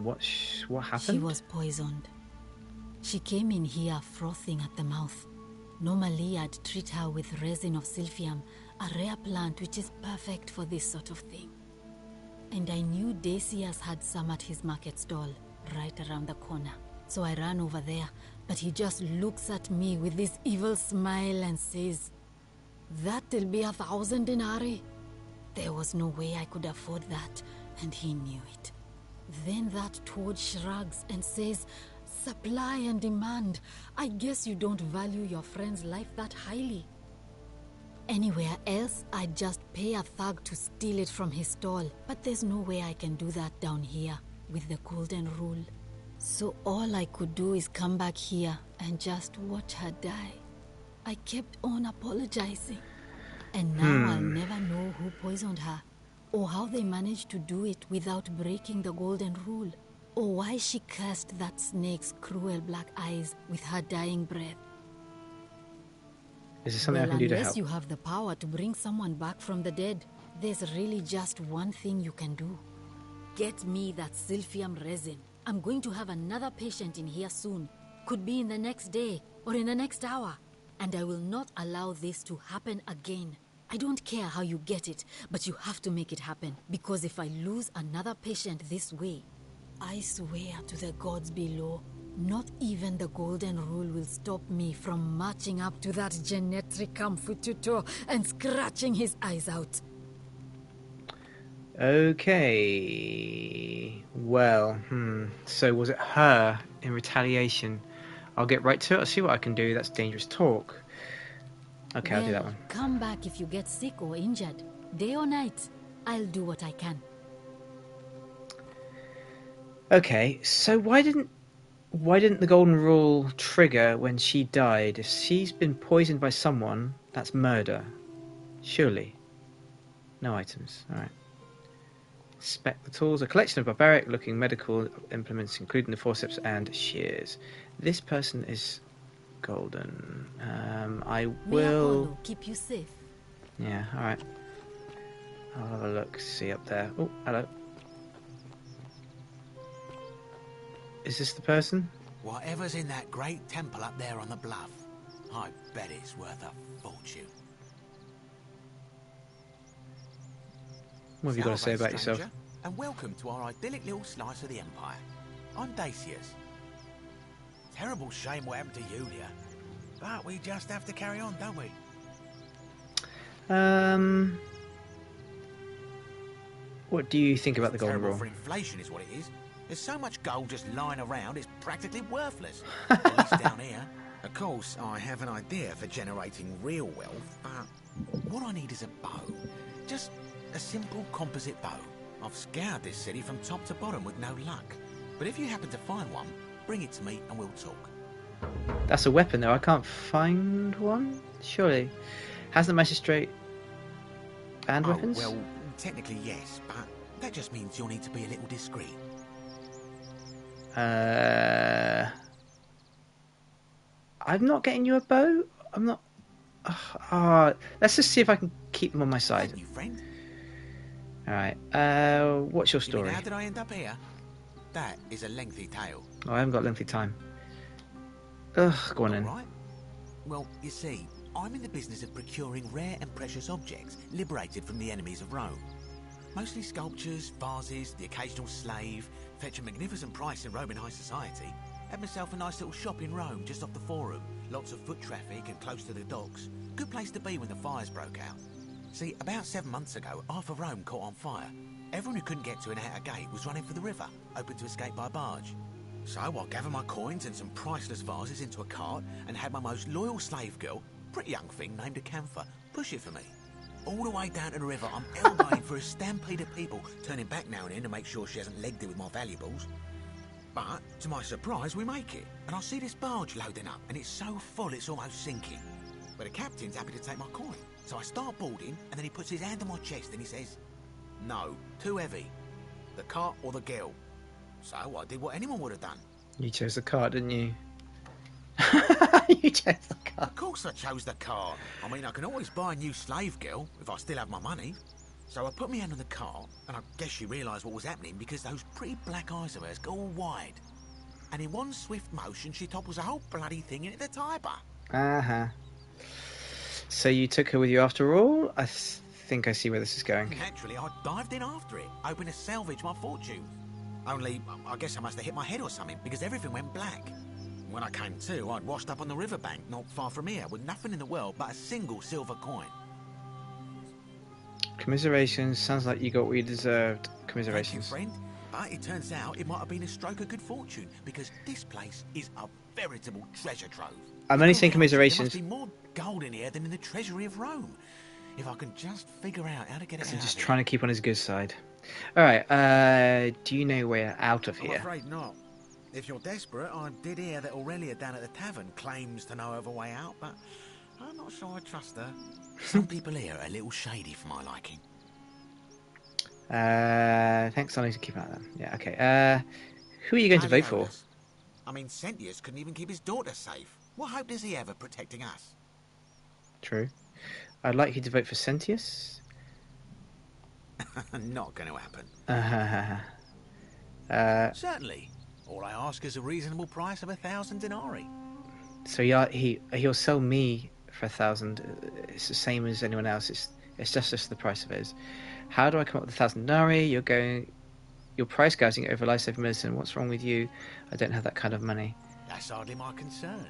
A: What happened?
J: She was poisoned. She came in here frothing at the mouth. Normally I'd treat her with resin of silphium, a rare plant which is perfect for this sort of thing. And I knew Decius had some at his market stall, right around the corner. So I ran over there, but he just looks at me with this evil smile and says, "That'll be 1,000 denarii." There was no way I could afford that, and he knew it. Then that toad shrugs and says, "Supply and demand. I guess you don't value your friend's life that highly." Anywhere else, I'd just pay a thug to steal it from his stall. But there's no way I can do that down here, with the golden rule. So all I could do is come back here and just watch her die. I kept on apologizing. And now I'll never know who poisoned her, or how they managed to do it without breaking the golden rule, or why she cursed that snake's cruel black eyes with her dying breath.
A: Is there something I can do to help?
J: Unless you have the power to bring someone back from the dead, there's really just one thing you can do. Get me that silphium resin. I'm going to have another patient in here soon. Could be in the next day, or in the next hour. And I will not allow this to happen again. I don't care how you get it, but you have to make it happen. Because if I lose another patient this way, I swear to the gods below, not even the golden rule will stop me from marching up to that genetricum fututo and scratching his eyes out.
A: Okay. Well, so was it her in retaliation? I'll get right to it. I'll see what I can do. That's dangerous talk. Okay, I'll do that one.
J: Come back if you get sick or injured. Day or night, I'll do what I can.
A: Okay, so why didn't the golden rule trigger when she died? If she's been poisoned by someone, that's murder. Surely. No items. Alright. Inspect the tools. A collection of barbaric-looking medical implements, including the forceps and shears. This person is golden. I will...
J: Apollo keep you safe.
A: Yeah, alright. I'll have a look. See up there. Oh, hello. Is this the person?
K: Whatever's in that great temple up there on the bluff, I bet it's worth a fortune.
A: What have you got to say about yourself?
K: And welcome to our idyllic little slice of the Empire. I'm Decius. Terrible shame what happened to Yulia, but we just have to carry on, don't we?
A: What do you think about the golden rule?
K: For inflation is what it is. There's so much gold just lying around, it's practically worthless. At least down here. Of course, I have an idea for generating real wealth, but what I need is a bow. Just a simple composite bow. I've scoured this city from top to bottom with no luck. But if you happen to find one, bring it to me and we'll talk.
A: That's a weapon, though. I can't find one? Surely. Has the magistrate banned weapons?
K: Well, technically yes, but that just means you'll need to be a little discreet.
A: I'm not getting you a bow. I'm not... let's just see if I can keep them on my side.
K: Thank you, friend.
A: Alright, what's your story?
K: How did I end up here? That is a lengthy tale.
A: Oh, I haven't got lengthy time. Ugh, go on in.
K: All right. Well, you see, I'm in the business of procuring rare and precious objects liberated from the enemies of Rome. Mostly sculptures, vases, the occasional slave. Fetch a magnificent price in Roman high society. Had myself a nice little shop in Rome, just off the Forum. Lots of foot traffic and close to the docks. Good place to be when the fires broke out. See, about 7 months ago, half of Rome caught on fire. Everyone who couldn't get to an outer gate was running for the river, open to escape by barge. So I gathered my coins and some priceless vases into a cart and had my most loyal slave girl, pretty young thing named Acantha, push it for me. All the way down to the river, I'm elbowing for a stampede of people, turning back now and then to make sure she hasn't legged it with my valuables. But, to my surprise, we make it, and I see this barge loading up, and it's so full it's almost sinking. But the captain's happy to take my coin, so I start boarding, and then he puts his hand on my chest and he says, "No, too heavy. The cart or the girl." So I did what anyone would have done.
A: You chose the cart, didn't you? You chose the cart.
K: Of course I chose the cart. I mean, I can always buy a new slave girl if I still have my money. So I put my hand on the cart, and I guess she realised what was happening because those pretty black eyes of hers go all wide. And in one swift motion, she topples the whole bloody thing into the Tiber.
A: Uh-huh. So you took her with you after all? I think I see where this is going.
K: Naturally, I dived in after it, hoping to salvage my fortune. Only, I guess I must have hit my head or something, because everything went black. When I came to, I'd washed up on the riverbank, not far from here, with nothing in the world but a single silver coin.
A: Commiserations. Sounds like you got what you deserved. Commiserations.
K: Thank you, friend. But it turns out it might have been a stroke of good fortune, because this place is a veritable treasure trove.
A: I'm only saying commiserations.
K: There must be more gold in here than in the treasury of Rome. If I can just figure out how to get it out.
A: I'm just trying to keep on his good side. Alright, do you know where out of here?
K: I'm afraid not. If you're desperate, I did hear that Aurelia down at the tavern claims to know of a way out, but I'm not sure I trust her. Some people here are a little shady for my liking.
A: Thanks, I need to keep an eye on them. Yeah, okay. Who are you going to vote for?
K: I mean, Sentius couldn't even keep his daughter safe. What hope does he have of protecting us?
A: True. I'd like you to vote for Sentius.
K: Not going to happen. Certainly. All I ask is a reasonable price of 1,000 denarii.
A: So he'll sell me for 1,000. It's the same as anyone else. It's just the price of it is. How do I come up with 1,000 denarii? You're price gouging over life-saving medicine. What's wrong with you? I don't have that kind of money.
K: That's hardly my concern.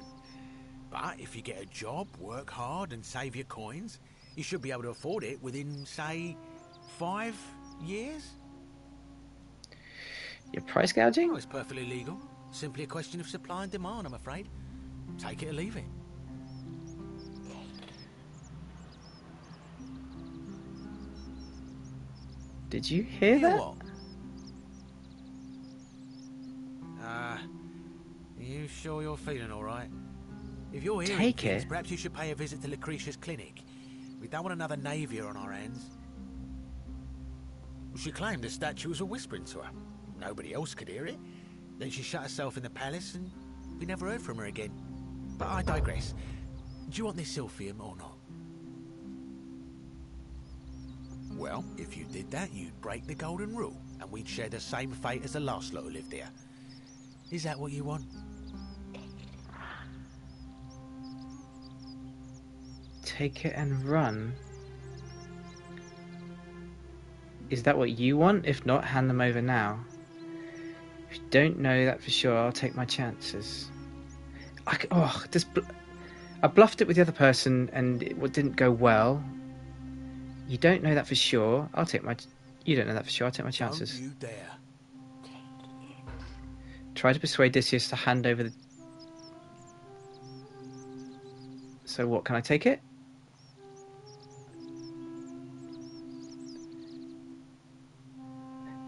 K: But if you get a job, work hard and save your coins, you should be able to afford it within, say, 5 years?
A: You're price gouging?
K: Oh, it's perfectly legal. Simply a question of supply and demand, I'm afraid. Take it or leave it.
A: Did you hear that?
K: What? You sure you're feeling all right? If you're hearing things, perhaps you should pay a visit to Lucretia's clinic. We don't want another Navia on our hands. She claimed the statues were whispering to her. Nobody else could hear it. Then she shut herself in the palace and we never heard from her again. But I digress. Do you want this Silphium or not? Well, if you did that, you'd break the golden rule, and we'd share the same fate as the last lot who lived here. Is that what you want?
A: Take it and run. Is that what you want? If not, hand them over now. If you don't know that for sure, I'll take my chances. I bluffed it with the other person and it didn't go well. You don't know that for sure. You don't know that for sure. I'll take my chances.
K: Don't you dare.
A: Try to persuade Odysseus to hand over the... So what, can I take it?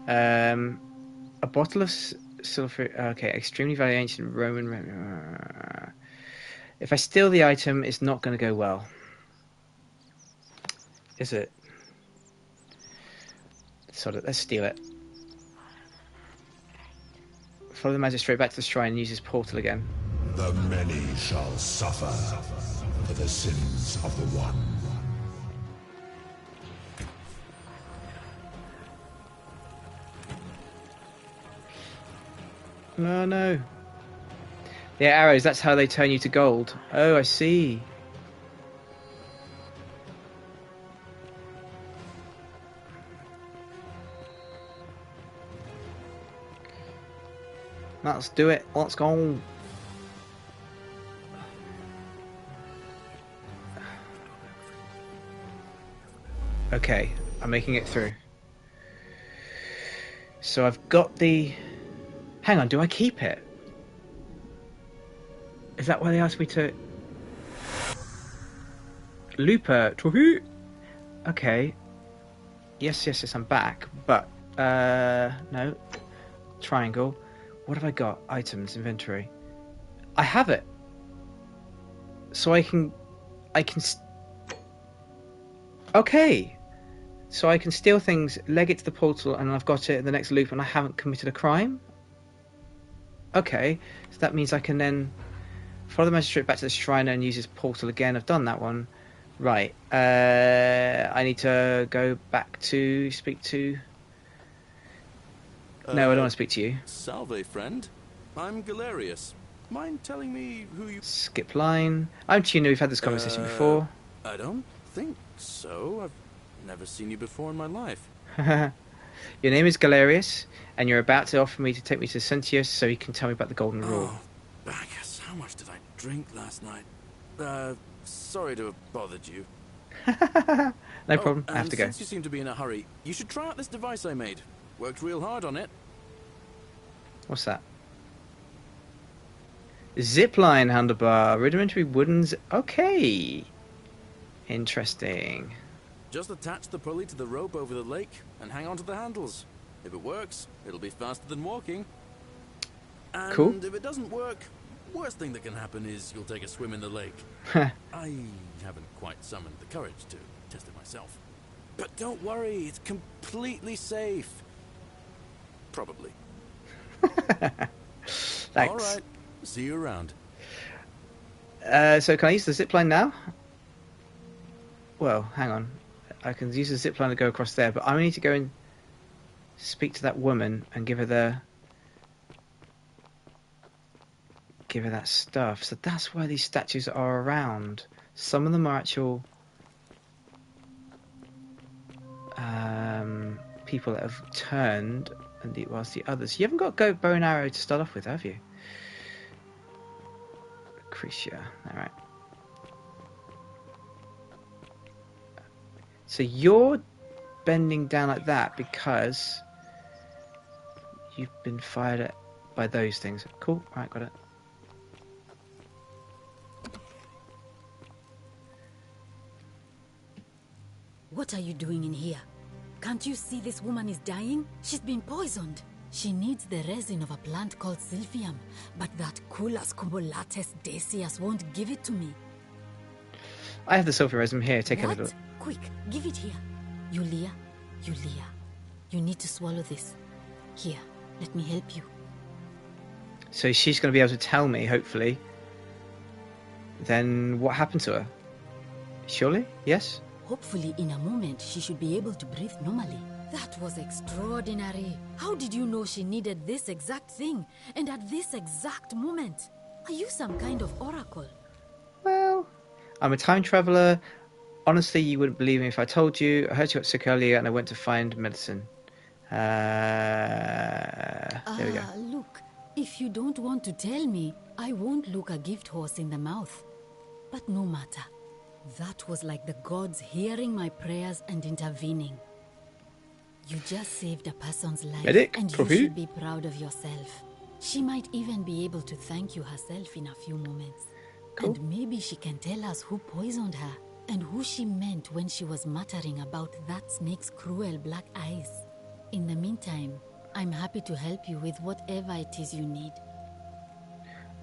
A: A bottle of silver... Okay, extremely valuable ancient Roman... If I steal the item, it's not going to go well. Is it? Let's steal it. Follow the magistrate back to the shrine and use his portal again.
L: The many shall suffer for the sins of the one.
A: No, no. Yeah, arrows, that's how they turn you to gold. Oh, I see. Let's do it. Let's go. Okay, I'm making it through. So I've got the... Hang on, do I keep it? Is that why they asked me to... Looper. Okay. Yes, I'm back. But, no. Triangle. What have I got? Items, inventory. I have it. So I can... Okay. So I can steal things, leg it to the portal, and I've got it in the next loop, and I haven't committed a crime? Okay. So that means I can then follow the magistrate back to the shrine and use his portal again. I've done that one. Right. I need to go back to speak to... No, I don't want to speak to you.
D: Salve, friend. I'm Galerius. Mind telling me who you...
A: Skip line. I'm Tuna, we've had this conversation before.
D: I don't think so. I've never seen you before in my life.
A: Your name is Galerius, and you're about to offer me to take me to Sentius so you can tell me about the Golden Rule.
D: Oh, Bacchus, how much did I drink last night? Sorry to have bothered you.
A: No problem, I have to go.
D: Since you seem to be in a hurry, you should try out this device I made. Worked real hard on it.
A: What's that? Zipline handlebar, rudimentary woodens. Okay. Interesting.
D: Just attach the pulley to the rope over the lake and hang on to the handles. If it works, it'll be faster than walking. And
A: cool.
D: If it doesn't work, worst thing that can happen is you'll take a swim in the lake. I haven't quite summoned the courage to test it myself. But don't worry, it's completely safe. Probably.
A: Thanks.
D: All right. See you around.
A: So can I use the zipline now? Well, hang on. I can use the zipline to go across there, but I need to go and speak to that woman and give her that stuff. So that's why these statues are around. Some of them are actual people that have turned, and whilst the others... You haven't got a bow and arrow to start off with, have you? Lucretia. Alright. So you're bending down like that because you've been fired at by those things. Cool. Alright, got it.
J: What are you doing in here? Can't you see this woman is dying? She's been poisoned. She needs the resin of a plant called Silphium, but that Culus cumbulatus decius won't give it to me.
A: I have the sulfur resin here. Take a little.
J: Quick, give it here. Yulia, you need to swallow this. Here, let me help you.
A: So she's going to be able to tell me, hopefully, then what happened to her. Surely? Yes?
J: Hopefully in a moment she should be able to breathe normally. That was extraordinary. How did you know she needed this exact thing, and at this exact moment? Are you some kind of oracle?
A: Well, I'm a time traveller. Honestly, you wouldn't believe me if I told you. I heard you got sick earlier and I went to find medicine. There we go.
J: Look, if you don't want to tell me, I won't look a gift horse in the mouth. But no matter. That was like the gods hearing my prayers and intervening. You just saved a person's life, and you should be proud of yourself. She might even be able to thank you herself in a few moments. Cool. And maybe she can tell us who poisoned her, and who she meant when she was muttering about that snake's cruel black eyes. In the meantime, I'm happy to help you with whatever it is you need.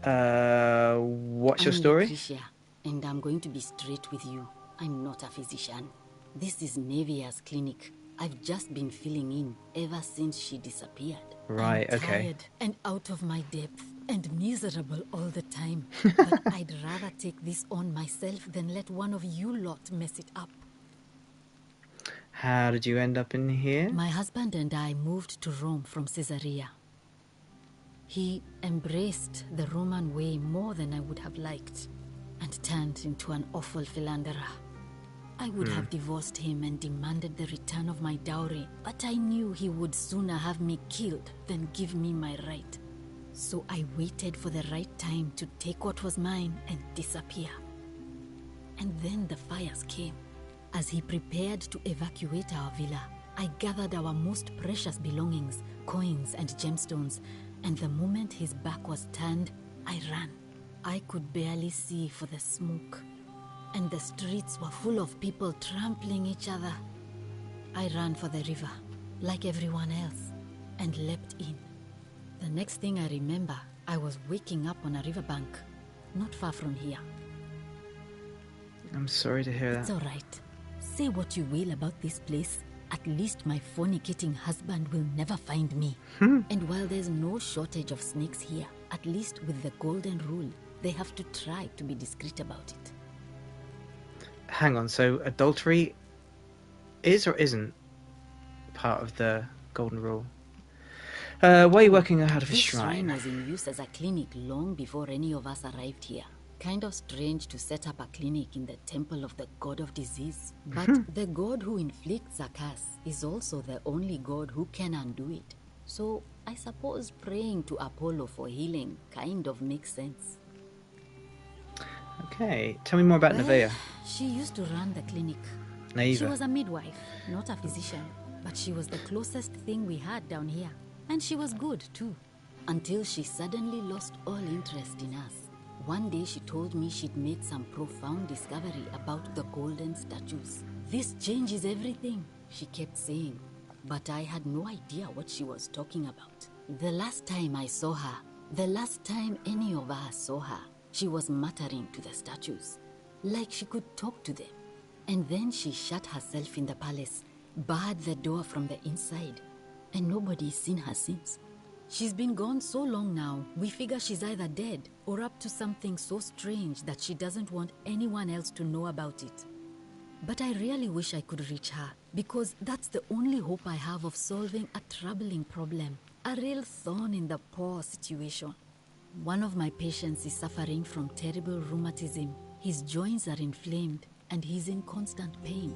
A: What's your story?
J: Lucretia, and I'm going to be straight with you. I'm not a physician. This is Nevia's clinic. I've just been filling in ever since she disappeared.
A: Right,
J: I'm
A: okay.
J: tired and out of my depth and miserable all the time. But I'd rather take this on myself than let one of you lot mess it up.
A: How did you end up in here?
J: My husband and I moved to Rome from Caesarea. He embraced the Roman way more than I would have liked, and turned into an awful philanderer. I would have divorced him and demanded the return of my dowry, but I knew he would sooner have me killed than give me my right. So I waited for the right time to take what was mine and disappear. And then the fires came. As he prepared to evacuate our villa, I gathered our most precious belongings, coins and gemstones, and the moment his back was turned, I ran. I could barely see for the smoke, and the streets were full of people trampling each other. I ran for the river, like everyone else, and leapt in. The next thing I remember, I was waking up on a riverbank, not far from here.
A: I'm sorry to hear that.
J: It's all right. Say what you will about this place. At least my fornicating husband will never find me. And while there's no shortage of snakes here, at least with the golden rule, they have to try to be discreet about it.
A: Hang on, so adultery is or isn't part of the golden rule? Why are you working out of a
J: This
A: shrine?
J: was in use as a clinic long before any of us arrived here. Kind of strange to set up a clinic in the temple of the god of disease. But the god who inflicts a curse is also the only god who can undo it. So I suppose praying to Apollo for healing kind of makes sense.
A: Okay, tell me more about Nevaeh.
J: She used to run the clinic.
A: Neva.
J: She was a midwife, not a physician. But she was the closest thing we had down here. And she was good too. Until she suddenly lost all interest in us. One day she told me she'd made some profound discovery about the golden statues. This changes everything, she kept saying. But I had no idea what she was talking about. The last time I saw her, the last time any of us saw her, she was muttering to the statues, like she could talk to them. And then she shut herself in the palace, barred the door from the inside, and nobody's seen her since. She's been gone so long now, we figure she's either dead or up to something so strange that she doesn't want anyone else to know about it. But I really wish I could reach her, because that's the only hope I have of solving a troubling problem, a real thorn in the paw situation. One of my patients is suffering from terrible rheumatism. His joints are inflamed and he's in constant pain.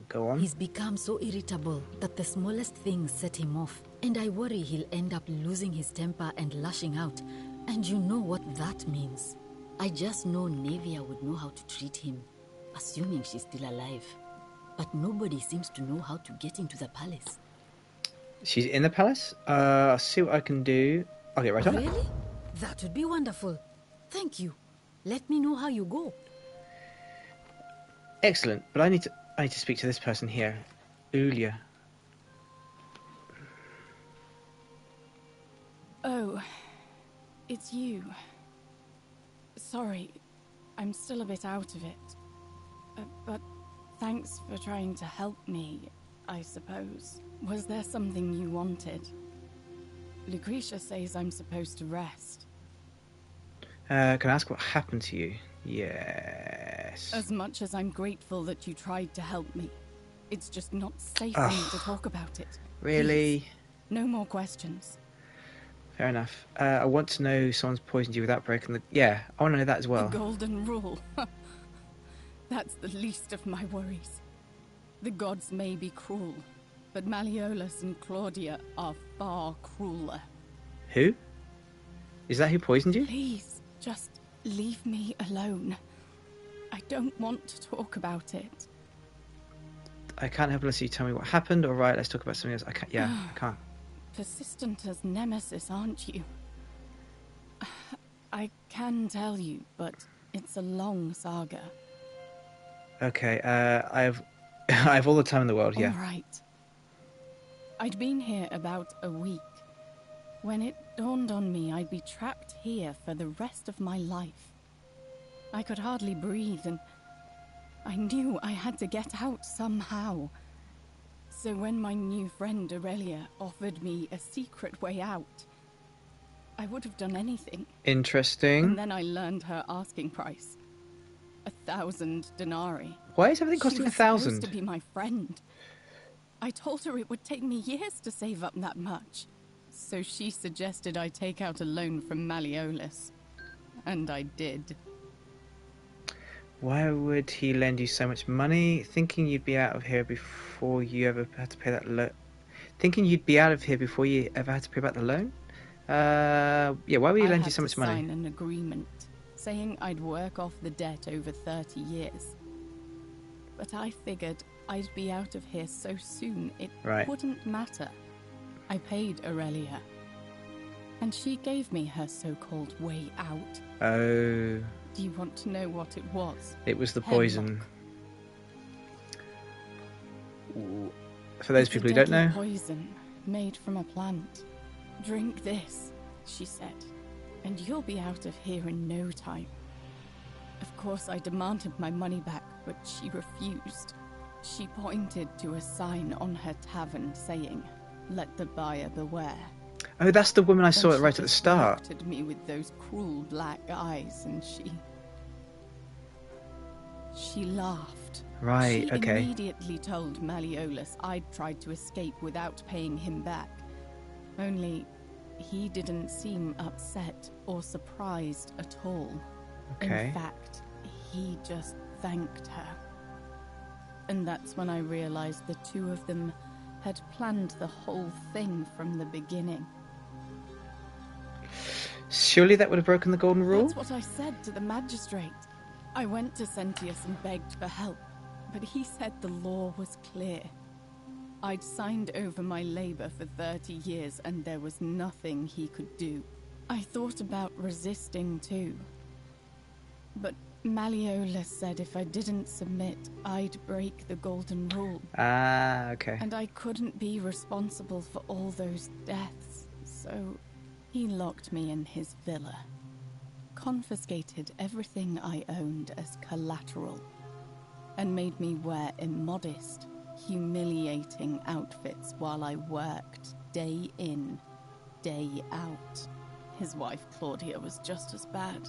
A: Go on.
J: He's become so irritable that the smallest things set him off, and I worry he'll end up losing his temper and lashing out, and you know what that means. I just know Nevaeh would know how to treat him, assuming she's still alive. But nobody seems to know how to get into the palace.
A: She's in the palace? I'll see what I can do. I'll get right on it.
J: Really? That would be wonderful. Thank you. Let me know how you go.
A: Excellent, but I need to speak to this person here. Ulia.
M: Oh, it's you. Sorry, I'm still a bit out of it. But thanks for trying to help me, I suppose. Was there something you wanted? Lucretia says I'm supposed to rest.
A: Can I ask what happened to you? Yes.
M: As much as I'm grateful that you tried to help me, it's just not safe for me to talk about it.
A: Really?
M: Please, no more questions.
A: Fair enough. I want to know someone's poisoned you without breaking the... Yeah, I want to know that as well.
M: The golden rule. That's the least of my worries. The gods may be cruel, but Malleolus and Claudia are far crueler.
A: Who? Is that who poisoned you?
M: Please, just leave me alone. I don't want to talk about it.
A: I can't help unless you tell me what happened. All right, let's talk about something else. I can't. Yeah, I can't.
M: Persistent as Nemesis, aren't you? I can tell you, but it's a long saga.
A: Okay, I have all the time in the world. Yeah.
M: All right. I'd been here about a week when it dawned on me I'd be trapped here for the rest of my life. I could hardly breathe, and I knew I had to get out somehow. So when my new friend Aurelia offered me a secret way out, I would have done anything.
A: Interesting.
M: And then I learned her asking price. 1,000 denarii.
A: Why is everything costing 1,000?
M: She was supposed to be my friend. I told her it would take me years to save up that much. So she suggested I take out a loan from Malleolus. And I did.
A: Why would he lend you so much money? Thinking you'd be out of here before you ever had to pay that loan? Thinking you'd be out of here before you ever had to pay back the loan? Yeah, why would he lend you so much money?
M: I had to sign an agreement saying I'd work off the debt over 30 years. But I figured I'd be out of here so soon it wouldn't matter. I paid Aurelia. And she gave me her so-called way out.
A: Oh.
M: Do you want to know what it was?
A: It was the poison. For those people who don't know.
M: Poison made from a plant. Drink this, she said, and you'll be out of here in no time. Of course, I demanded my money back, but she refused. She pointed to a sign on her tavern saying, "Let the buyer beware."
A: Oh, that's the woman I saw it right at the start.
M: She looked at me with those cruel black eyes, and she laughed.
A: Right, okay.
M: She immediately told Malleolus I'd tried to escape without paying him back. Only, he didn't seem upset or surprised at all.
A: Okay.
M: In fact, he just thanked her. And that's when I realized the two of them had planned the whole thing from the beginning.
A: Surely that would have broken the golden rule?
M: That's what I said to the magistrate. I went to Sentius and begged for help, but he said the law was clear. I'd signed over my labor for 30 years and there was nothing he could do. I thought about resisting too. But Malleolus said if I didn't submit, I'd break the golden rule.
A: Ah, okay.
M: And I couldn't be responsible for all those deaths, so he locked me in his villa. Confiscated everything I owned as collateral, and made me wear immodest, humiliating outfits while I worked day in, day out. His wife Claudia was just as bad.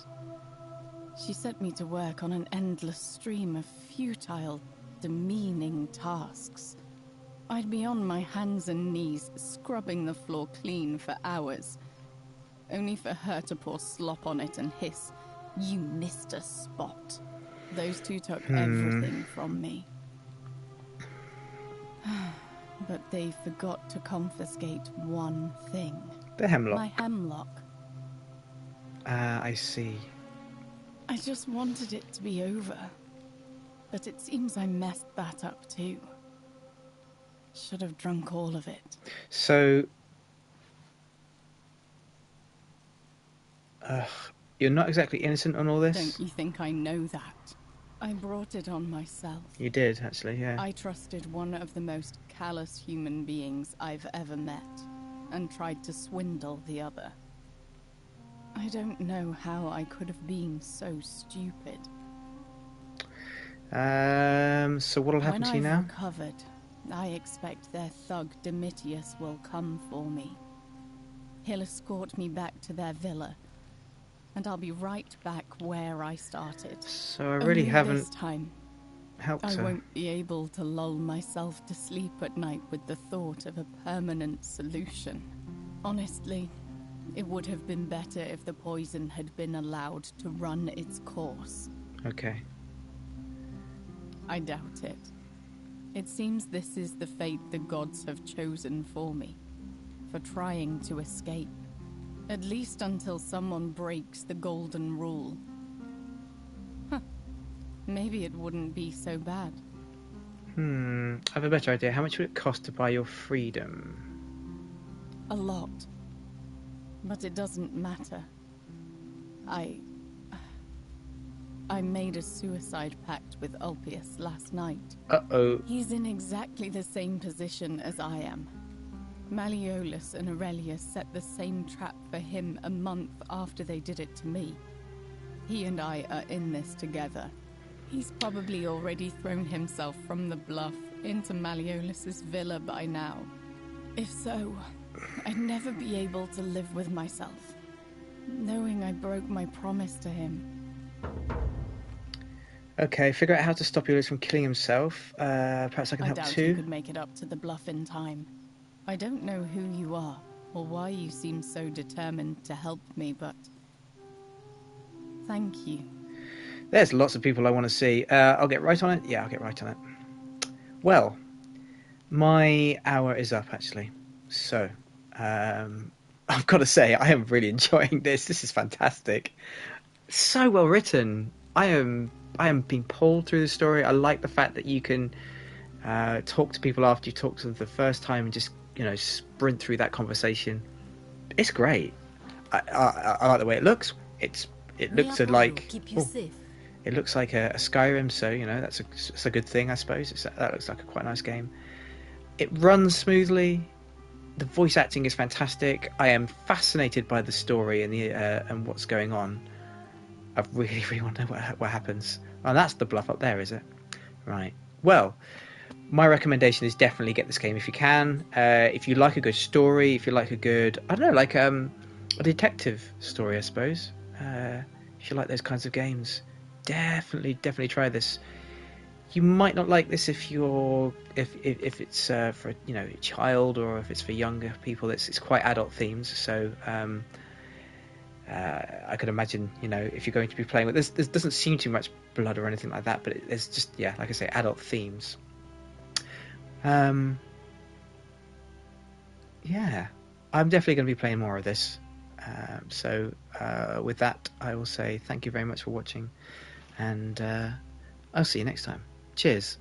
M: She set me to work on an endless stream of futile, demeaning tasks. I'd be on my hands and knees, scrubbing the floor clean for hours, only for her to pour slop on it and hiss, "You missed a spot." Those two took everything from me. But they forgot to confiscate one thing.
A: The hemlock.
M: My hemlock.
A: Ah, I see.
M: I just wanted it to be over. But it seems I messed that up too. Should have drunk all of it.
A: So... you're not exactly innocent on all this?
M: Don't you think I know that? I brought it on myself.
A: You did, actually, yeah.
M: I trusted one of the most callous human beings I've ever met, and tried to swindle the other. I don't know how I could have been so stupid.
A: So what'll happen to you now?
M: When I've recovered, I expect their thug Domitius will come for me. He'll escort me back to their villa, and I'll be right back where I started.
A: So I really haven't
M: this time,
A: helped
M: I
A: her.
M: won't be able to lull myself to sleep at night with the thought of a permanent solution. Honestly, it would have been better if the poison had been allowed to run its course.
A: Okay.
M: I doubt it. It seems this is the fate the gods have chosen for me, for trying to escape. At least until someone breaks the golden rule. Huh. Maybe it wouldn't be so bad.
A: I have a better idea. How much would it cost to buy your freedom?
M: A lot. But it doesn't matter. I made a suicide pact with Ulpius last night.
A: Uh-oh.
M: He's in exactly the same position as I am. Malleolus and Aurelia set the same trap for him a month after they did it to me. He and I are in this together. He's probably already thrown himself from the bluff into Malleolus's villa by now. If so, I'd never be able to live with myself, knowing I broke my promise to him.
A: Okay, figure out how to stop Ulysses from killing himself. Perhaps I can
M: I
A: help
M: doubt you
A: too.
M: could make it up to the bluff in time. I don't know who you are, or why you seem so determined to help me, but... thank you.
A: There's lots of people I want to see. I'll get right on it. Yeah, I'll get right on it. Well, my hour is up, actually. So, I've got to say, I am really enjoying this. This is fantastic. So well written. I am being pulled through the story. I like the fact that you can talk to people after you talk to them for the first time and just, sprint through that conversation. It's great. I like the way it looks. It looks like it looks like a Skyrim, so that's a good thing, I suppose. That looks like a quite nice game. It runs smoothly. The voice acting is fantastic. I am fascinated by the story and and what's going on. I really, really want to know what happens. Oh, that's the bluff up there, is it? Right. Well, my recommendation is definitely get this game if you can. If you like a good story, if you like a good, I don't know, like a detective story, I suppose. If you like those kinds of games, definitely try this. You might not like this if it's for a child, or if it's for younger people. It's quite adult themes, so I could imagine if you're going to be playing with this, there doesn't seem too much blood or anything like that, but there's just like I say, adult themes. I'm definitely going to be playing more of this. So with that, I will say thank you very much for watching, and I'll see you next time. Cheers.